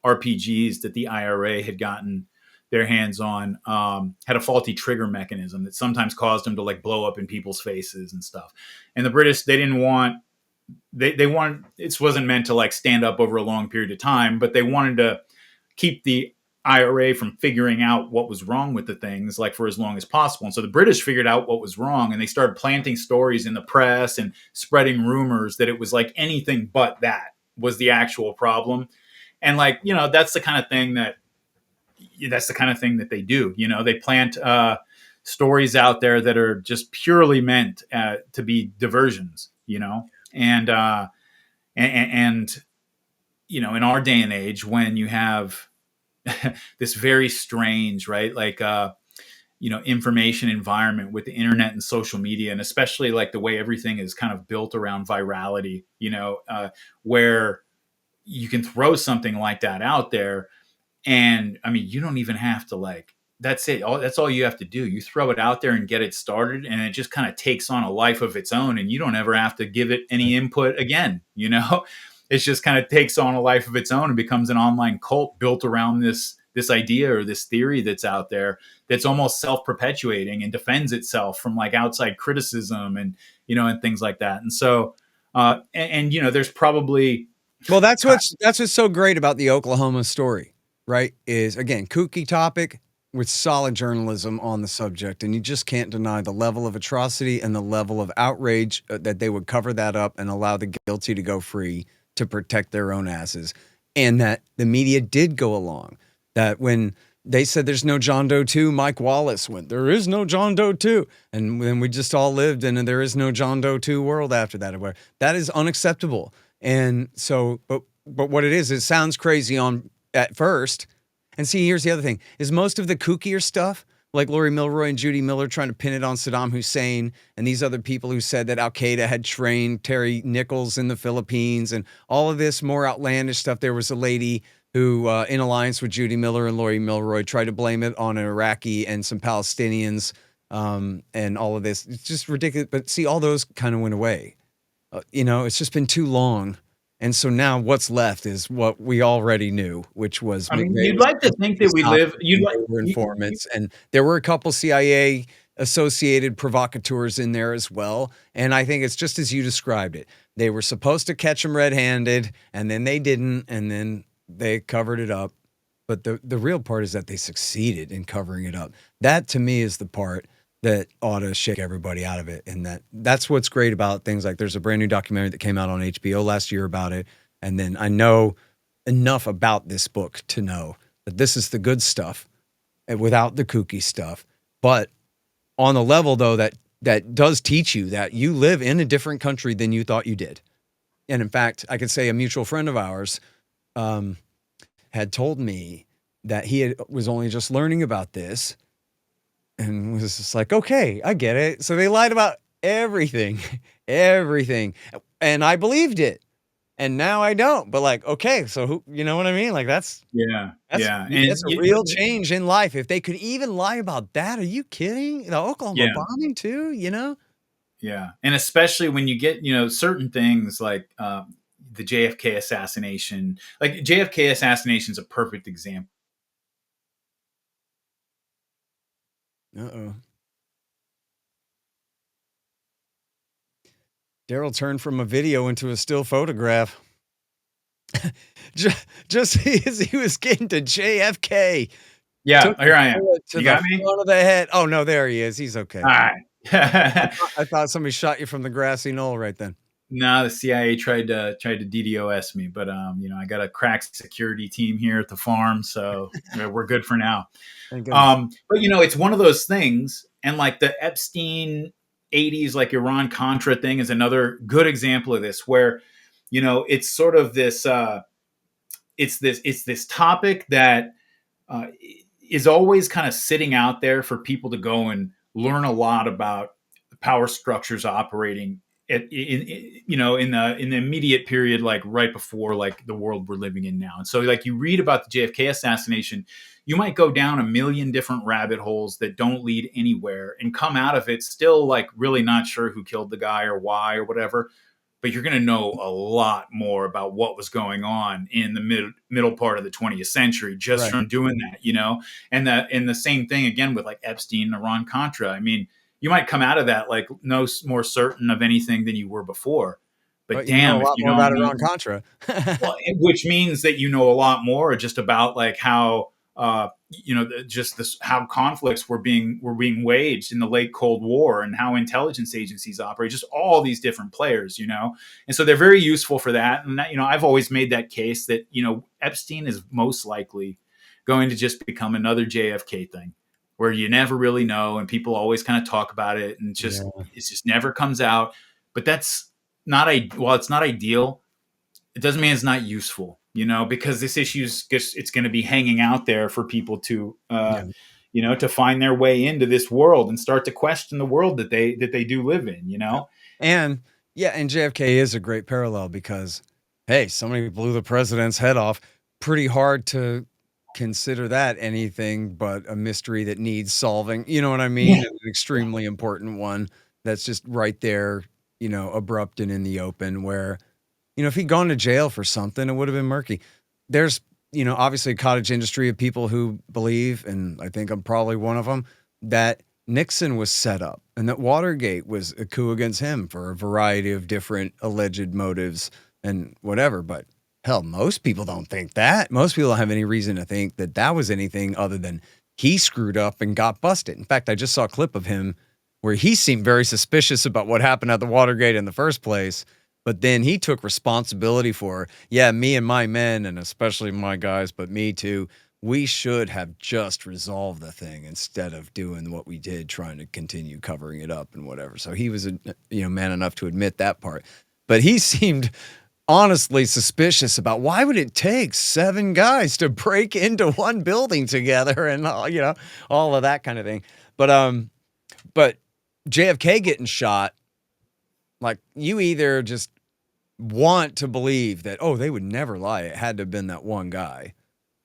RPGs that the IRA had gotten their hands on had a faulty trigger mechanism that sometimes caused them to like blow up in people's faces and stuff. And the British, they didn't want they wanted, it wasn't meant to like stand up over a long period of time, but they wanted to keep the IRA from figuring out what was wrong with the things like for as long as possible. And so the British figured out what was wrong, and they started planting stories in the press and spreading rumors that it was like anything but that was the actual problem. And like, you know, that's the kind of thing that they do. You know, they plant stories out there that are just purely meant to be diversions, you know, and you know, in our day and age, when you have this very strange, right, like you know, information environment with the internet and social media, and especially like the way everything is kind of built around virality, you know, where you can throw something like that out there, and I mean, you don't even have to like, that's it. That's all you have to do. You throw it out there and get it started, and it just kind of takes on a life of its own, and you don't ever have to give it any input again. You know, it just kind of takes on a life of its own and becomes an online cult built around this idea or this theory that's out there that's almost self-perpetuating and defends itself from like outside criticism and, you know, and things like that. And so, and you know, there's probably, Well, that's what's so great about the Oklahoma story, right? Is again, kooky topic with solid journalism on the subject, and you just can't deny the level of atrocity and the level of outrage that they would cover that up and allow the guilty to go free to protect their own asses, and that the media did go along. That when they said there's no John Doe 2, Mike Wallace went, there is no John Doe 2. And then we just all lived in a there is no John Doe 2 world after that. That is unacceptable. And so, but what it is, it sounds crazy on at first. And see, here's the other thing, is most of the kookier stuff, like Lori Milroy and Judy Miller trying to pin it on Saddam Hussein and these other people who said that Al-Qaeda had trained Terry Nichols in the Philippines and all of this more outlandish stuff. There was a lady who, in alliance with Judy Miller and Lori Milroy, tried to blame it on an Iraqi and some Palestinians and all of this. It's just ridiculous. But see, all those kind of went away. You know, it's just been too long. And so now what's left is what we already knew, which was I mean, you'd like to think that we live, were informants. And there were a couple CIA associated provocateurs in there as well. And I think it's just as you described it. They were supposed to catch them red-handed, and then they didn't, and then they covered it up. But the real part is that they succeeded in covering it up. That to me is the part that ought to shake everybody out of it. And that's what's great about things like there's a brand new documentary that came out on HBO last year about it. And then I know enough about this book to know that this is the good stuff without the kooky stuff. But on the level though, that does teach you that you live in a different country than you thought you did. And in fact, I could say a mutual friend of ours had told me that he was only just learning about this and was just like, okay, I get it. So they lied about everything, everything. And I believed it. And now I don't. But like, okay, so who, you know what I mean? Like that's a real change in life. If they could even lie about that, are you kidding? The Oklahoma bombing too, you know? Yeah. And especially when you get, you know, certain things like the JFK assassination, like JFK assassination is a perfect example. Uh-oh. Daryl turned from a video into a still photograph. just as he was getting to JFK. Yeah, here I am. You got me? Front of the head. Oh, no, there he is. He's okay. All right. I thought somebody shot you from the grassy knoll right then. No, the CIA tried to DDoS me, but you know, I got a crack security team here at the farm, so we're good for now. But you know, it's one of those things, and like the Epstein 80s, like Iran Contra thing is another good example of this, where you know it's sort of this it's this topic that is always kind of sitting out there for people to go and learn a lot about the power structures operating you know, in the immediate period, like right before like the world we're living in now. And so like you read about the JFK assassination, you might go down a million different rabbit holes that don't lead anywhere and come out of it still like really not sure who killed the guy or why or whatever. But you're going to know a lot more about what was going on in the middle part of the 20th century just from doing that, you know. And the same thing again with like Epstein and Iran Contra. I mean, you might come out of that like no more certain of anything than you were before. But But you know damn, a if lot you more don't about know, Iran-Contra. well, which means that you know a lot more just about like how just this how conflicts were being waged in the late Cold War and how intelligence agencies operate, just all these different players, and so they're very useful for that. And that, I've always made that case that Epstein is most likely going to just become another JFK thing, where you never really know, and people always kind of talk about it, and Yeah. it just never comes out. But that's not while it's not ideal, it doesn't mean it's not useful, because this issue is just, it's going to be hanging out there for people to, Yeah. to find their way into this world and start to question the world that they do live in. And yeah, and JFK is a great parallel because, hey, somebody blew the president's head off. Pretty hard to consider that anything but a mystery that needs solving. You know what I mean? Yeah. An extremely important one that's just right there, abrupt and in the open where, if he'd gone to jail for something, it would have been murky. There's, obviously a cottage industry of people who believe, and I think I'm probably one of them, that Nixon was set up and that Watergate was a coup against him for a variety of different alleged motives and whatever. But hell, most people don't think that. Most people don't have any reason to think that that was anything other than he screwed up and got busted. In fact, I just saw a clip of him where he seemed very suspicious about what happened at the Watergate in the first place. But then he took responsibility for, yeah, me and my men, and especially my guys, but me too, we should have just resolved the thing instead of doing what we did, trying to continue covering it up and whatever. So he was, man enough to admit that part. But he seemed honestly suspicious about why would it take 7 guys to break into one building together and, all of that kind of thing. But JFK getting shot, like, you either just want to believe that, oh, they would never lie, it had to have been that one guy,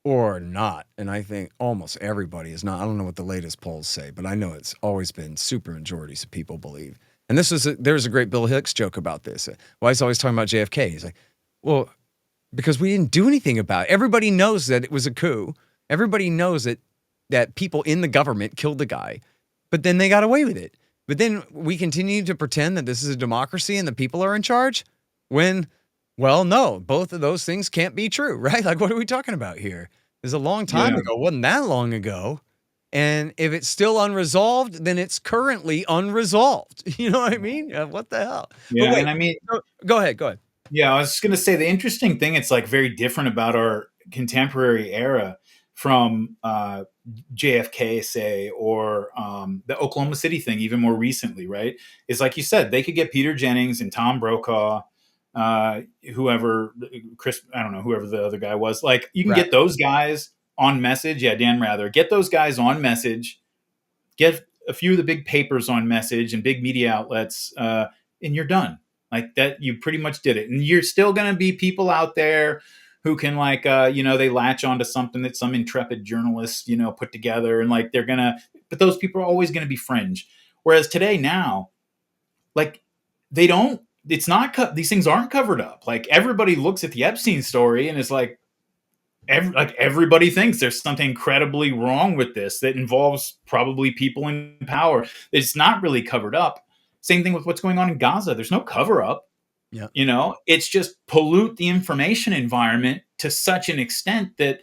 or not. And I think almost everybody is not. I don't know what the latest polls say, but I know it's always been super majorities of people believe. And there's a great Bill Hicks joke about this. Why he's always talking about JFK. He's like, well, because we didn't do anything about it. Everybody knows that it was a coup. Everybody knows that people in the government killed the guy, but then they got away with it. But then we continue to pretend that this is a democracy and the people are in charge when, well, no, both of those things can't be true, right? Like, what are we talking about here? It's a long time ago. It wasn't that long ago. And if it's still unresolved, then it's currently unresolved. You know what I mean? What the hell? Yeah, But wait, and I mean, go ahead. yeah, I was just going to say the interesting thing, it's like very different about our contemporary era from JFK, say, or the Oklahoma City thing, even more recently, right? Is like you said, they could get Peter Jennings and Tom Brokaw, whoever, Chris, I don't know, whoever the other guy was. Like, you can get those guys on message. Yeah, Dan Rather. Get those guys on message. Get a few of the big papers on message and big media outlets, and you're done. Like that, you pretty much did it. And you're still going to be people out there who can they latch onto something that some intrepid journalist, put together, and like but those people are always going to be fringe. Whereas today, now, like they don't, it's not, these things aren't covered up. Like everybody looks at the Epstein story and is like, everybody thinks there's something incredibly wrong with this that involves probably people in power. It's not really covered up. Same thing with what's going on in Gaza. There's no cover up. Yeah. It's just pollute the information environment to such an extent that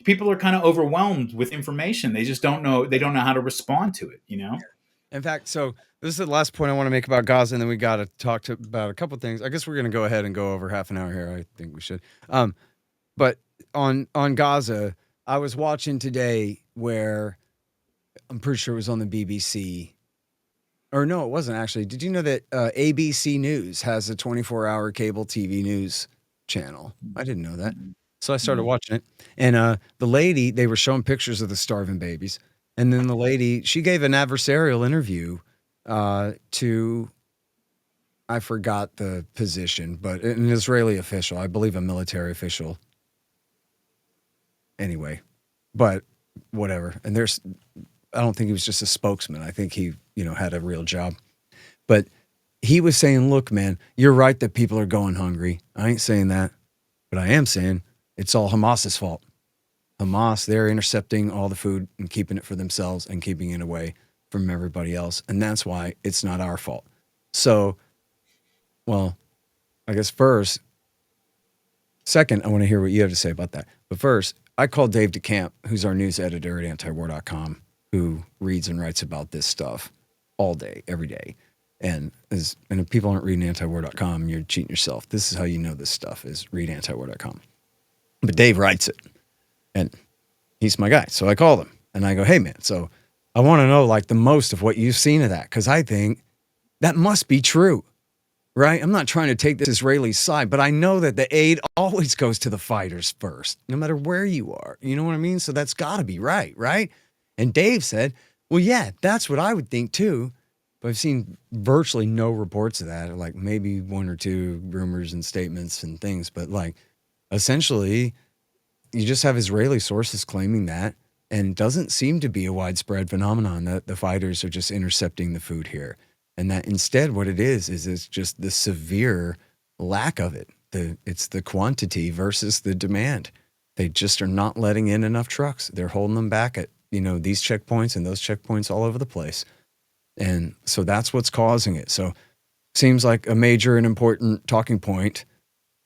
people are kind of overwhelmed with information. They just don't know. They don't know how to respond to it. In fact, so this is the last point I want to make about Gaza, and then we got to talk about a couple things. I guess we're going to go ahead and go over half an hour here. I think we should. But on Gaza, I was watching today where I'm pretty sure it was on the BBC. Or no, it wasn't actually. Did you know that ABC News has a 24-hour cable TV news channel? I didn't know that. So I started watching it. And the lady, they were showing pictures of the starving babies. And then the lady, she gave an adversarial interview to, I forgot the position, but an Israeli official, I believe a military official. Anyway, but whatever. And I don't think he was just a spokesman. I think he, had a real job. But he was saying, look, man, you're right that people are going hungry. I ain't saying that. But I am saying it's all Hamas's fault. Hamas, they're intercepting all the food and keeping it for themselves and keeping it away from everybody else. And that's why it's not our fault. So, well, I guess second, I want to hear what you have to say about that. But first, I called Dave DeCamp, who's our news editor at antiwar.com, who reads and writes about this stuff all day, every day. And if people aren't reading antiwar.com, you're cheating yourself. This is how you know this stuff is read antiwar.com. But Dave writes it, and he's my guy. So I called him, and I go, hey, man, so I want to know, like, the most of what you've seen of that, because I think that must be true, right? I'm not trying to take the Israeli side, but I know that the aid always goes to the fighters first, no matter where you are. You know what I mean? So that's got to be right? And Dave said, well, yeah, that's what I would think too. But I've seen virtually no reports of that, like maybe one or two rumors and statements and things. But like, essentially, you just have Israeli sources claiming that, and it doesn't seem to be a widespread phenomenon that the fighters are just intercepting the food here. And that instead what it is it's just the severe lack of it. It's the quantity versus the demand. They just are not letting in enough trucks. They're holding them back at, these checkpoints and those checkpoints all over the place. And so that's what's causing it. So seems like a major and important talking point.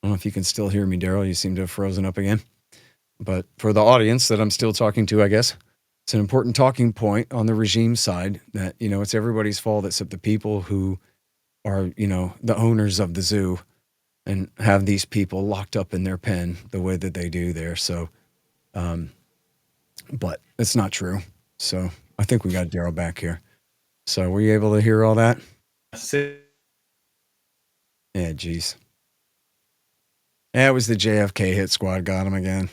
I don't know if you can still hear me, Daryl. You seem to have frozen up again. But for the audience that I'm still talking to, I guess, it's an important talking point on the regime side that, it's everybody's fault except the people who are, the owners of the zoo and have these people locked up in their pen the way that they do there. So, but it's not true. So I think we got Daryl back here. So were you able to hear all that? Yeah, geez. Yeah, it was the JFK hit squad got him again.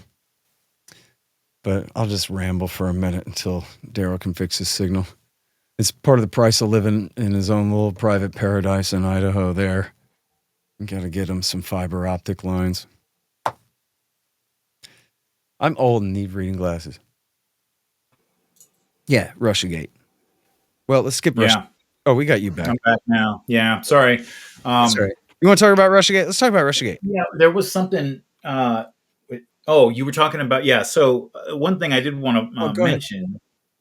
But I'll just ramble for a minute until Daryl can fix his signal. It's part of the price of living in his own little private paradise in Idaho there. You got to get him some fiber optic lines. I'm old and need reading glasses. Yeah, Russiagate. Well, let's skip Russia. Oh, we got you back. I'm back now. Yeah, sorry. Sorry. You want to talk about Russiagate? Let's talk about Russiagate. Yeah, there was something... Oh, you were talking about, yeah. So one thing I did want to mention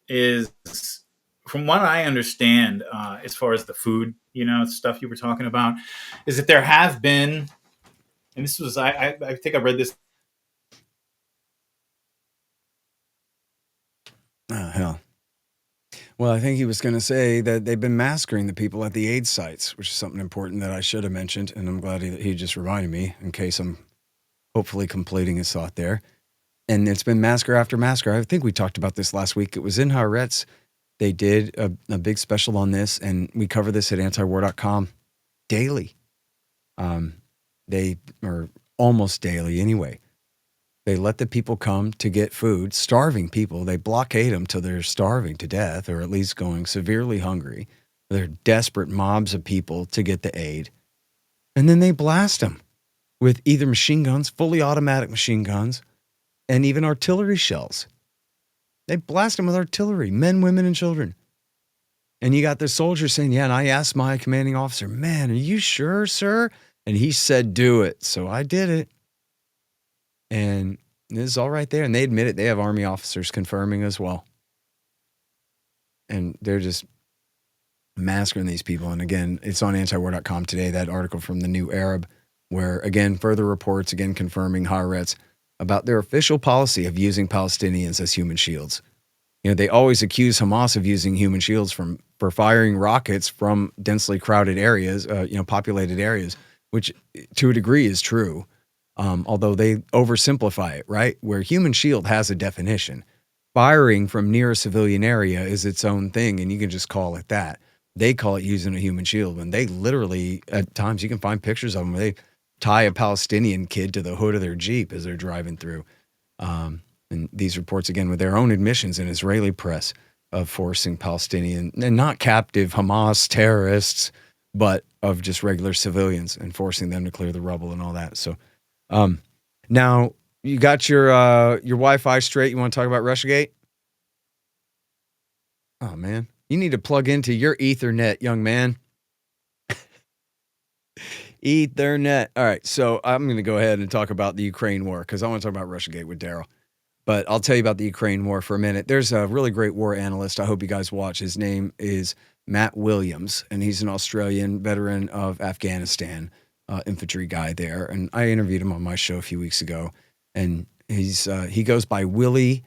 is, from what I understand, as far as the food, stuff you were talking about, is that there have been, and this was, I think I read this. Oh, hell. Well, I think he was going to say that they've been massacring the people at the aid sites, which is something important that I should have mentioned. And I'm glad he just reminded me in case I'm hopefully completing his thought there. And it's been massacre after massacre. I think we talked about this last week. It was in Haaretz. They did a big special on this, and we cover this at antiwar.com daily. They are almost daily anyway. They let the people come to get food, starving people. They blockade them till they're starving to death or at least going severely hungry. They're desperate mobs of people to get the aid. And then they blast them with either machine guns, fully automatic machine guns, and even artillery shells. They blast them with artillery, men, women, and children. And you got the soldiers saying, yeah, and I asked my commanding officer, man, are you sure, sir? And he said, do it. So I did it. And this is all right there. And they admit it. They have Army officers confirming as well. And they're just massacring these people. And again, it's on antiwar.com today, that article from the New Arab, where, again, further reports, again, confirming Haaretz about their official policy of using Palestinians as human shields. They always accuse Hamas of using human shields for firing rockets from densely crowded areas, populated areas, which to a degree is true. Although they oversimplify it, right? Where human shield has a definition. Firing from near a civilian area is its own thing, and you can just call it that. They call it using a human shield, when they literally, at times, you can find pictures of them where they tie a Palestinian kid to the hood of their Jeep as they're driving through. And these reports, again, with their own admissions in Israeli press of forcing Palestinian, and not captive Hamas terrorists, but of just regular civilians and forcing them to clear the rubble and all that. So now you got your Wi-Fi straight. You want to talk about Russiagate? Oh, man. You need to plug into your Ethernet, young man. Ethernet. All right, so I'm going to go ahead and talk about the Ukraine war because I want to talk about Russiagate with Daryl. But I'll tell you about the Ukraine war for a minute. There's a really great war analyst. I hope you guys watch. His name is Matt Williams, and he's an Australian veteran of Afghanistan. infantry guy there, and I interviewed him on my show a few weeks ago, and he goes by Willie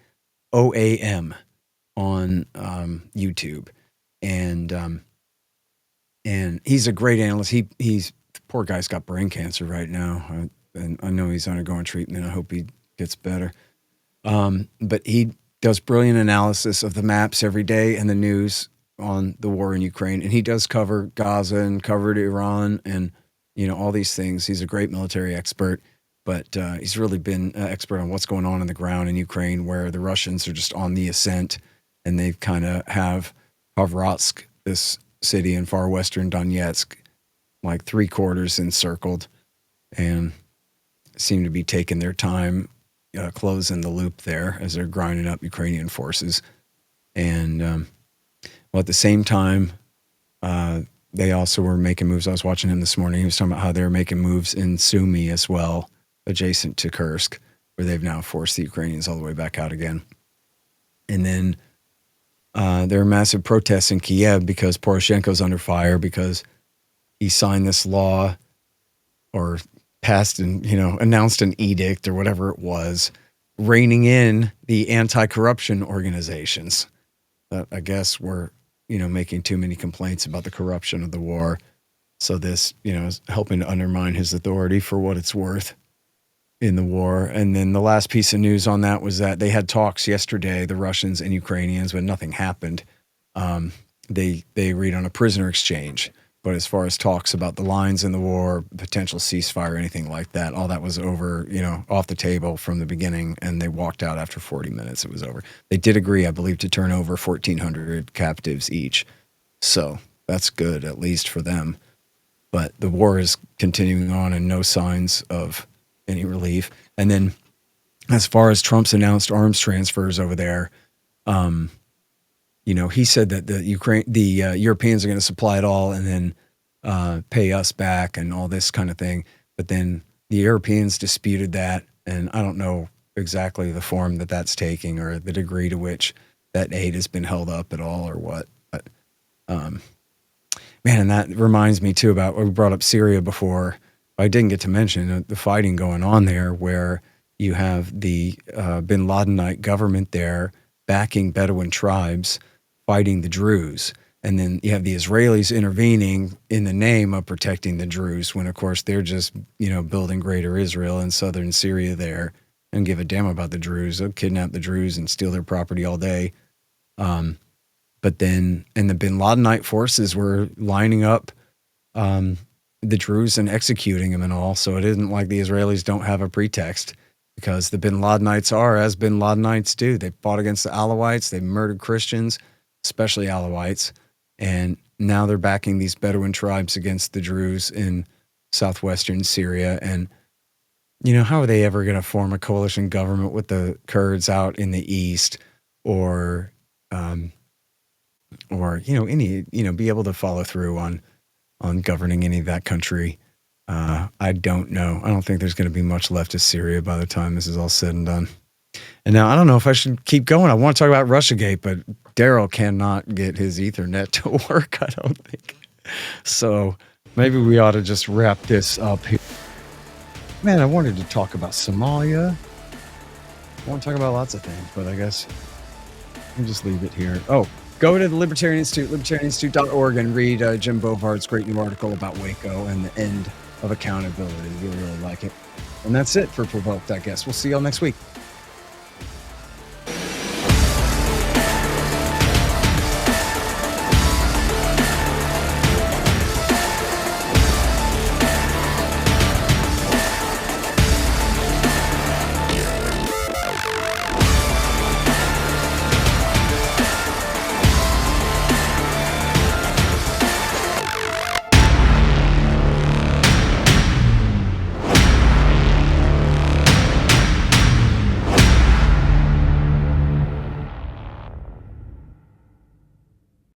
OAM on YouTube, and he's a great analyst. He's poor guy's got brain cancer right now, and I know he's undergoing treatment. I hope he gets better. But he does brilliant analysis of the maps every day and the news on the war in Ukraine, and he does cover Gaza and covered Iran and all these things. He's a great military expert, but he's really been an expert on what's going on the ground in Ukraine, where the Russians are just on the ascent, and they kind of have Provoked, this city in far western Donetsk, like 3/4 encircled, and seem to be taking their time closing the loop there as they're grinding up Ukrainian forces. And well, at the same time, they also were making moves. I was watching him this morning. He was talking about how they're making moves in Sumy as well, adjacent to Kursk, where they've now forced the Ukrainians all the way back out again. And then there are massive protests in Kiev because Poroshenko's under fire because he signed this law or passed and announced an edict or whatever it was, reining in the anti-corruption organizations that I guess were making too many complaints about the corruption of the war. So this is helping to undermine his authority for what it's worth in the war. And then the last piece of news on that was that they had talks yesterday, the Russians and Ukrainians, but nothing happened. They agreed on a prisoner exchange. But as far as talks about the lines in the war, potential ceasefire, anything like that, all that was over, off the table from the beginning, and they walked out after 40 minutes. It was over. They did agree, I believe, to turn over 1,400 captives each. So that's good, at least for them. But the war is continuing on and no signs of any relief. And then as far as Trump's announced arms transfers over there, he said that the Europeans are going to supply it all and then pay us back and all this kind of thing. But then the Europeans disputed that, and I don't know exactly the form that that's taking or the degree to which that aid has been held up at all or what. But man, and that reminds me too about, we brought up Syria before. I didn't get to mention the fighting going on there, where you have the bin Ladenite government there backing Bedouin tribes fighting the Druze. And then you have the Israelis intervening in the name of protecting the Druze, when, of course, they're just, building greater Israel in southern Syria there and give a damn about the Druze. They'll kidnap the Druze and steal their property all day. But then, and the bin Ladenite forces were lining up the Druze and executing them and all. So it isn't like the Israelis don't have a pretext, because the bin Ladenites are as bin Ladenites do. They fought against the Alawites. They murdered Christians, especially Alawites. And now they're backing these Bedouin tribes against the Druze in southwestern Syria. And, how are they ever going to form a coalition government with the Kurds out in the east, or be able to follow through on governing any of that country? I don't know. I don't think there's going to be much left of Syria by the time this is all said and done. And now I don't know if I should keep going. I want to talk about Russiagate, but Daryl cannot get his Ethernet to work, I don't think. So maybe we ought to just wrap this up here. Man, I wanted to talk about Somalia. I want to talk about lots of things, but I guess we'll just leave it here. Oh, go to the Libertarian Institute, libertarianinstitute.org, and read Jim Bovart's great new article about Waco and the end of accountability. You'll really like it. And that's it for Provoked, I guess. We'll see y'all next week.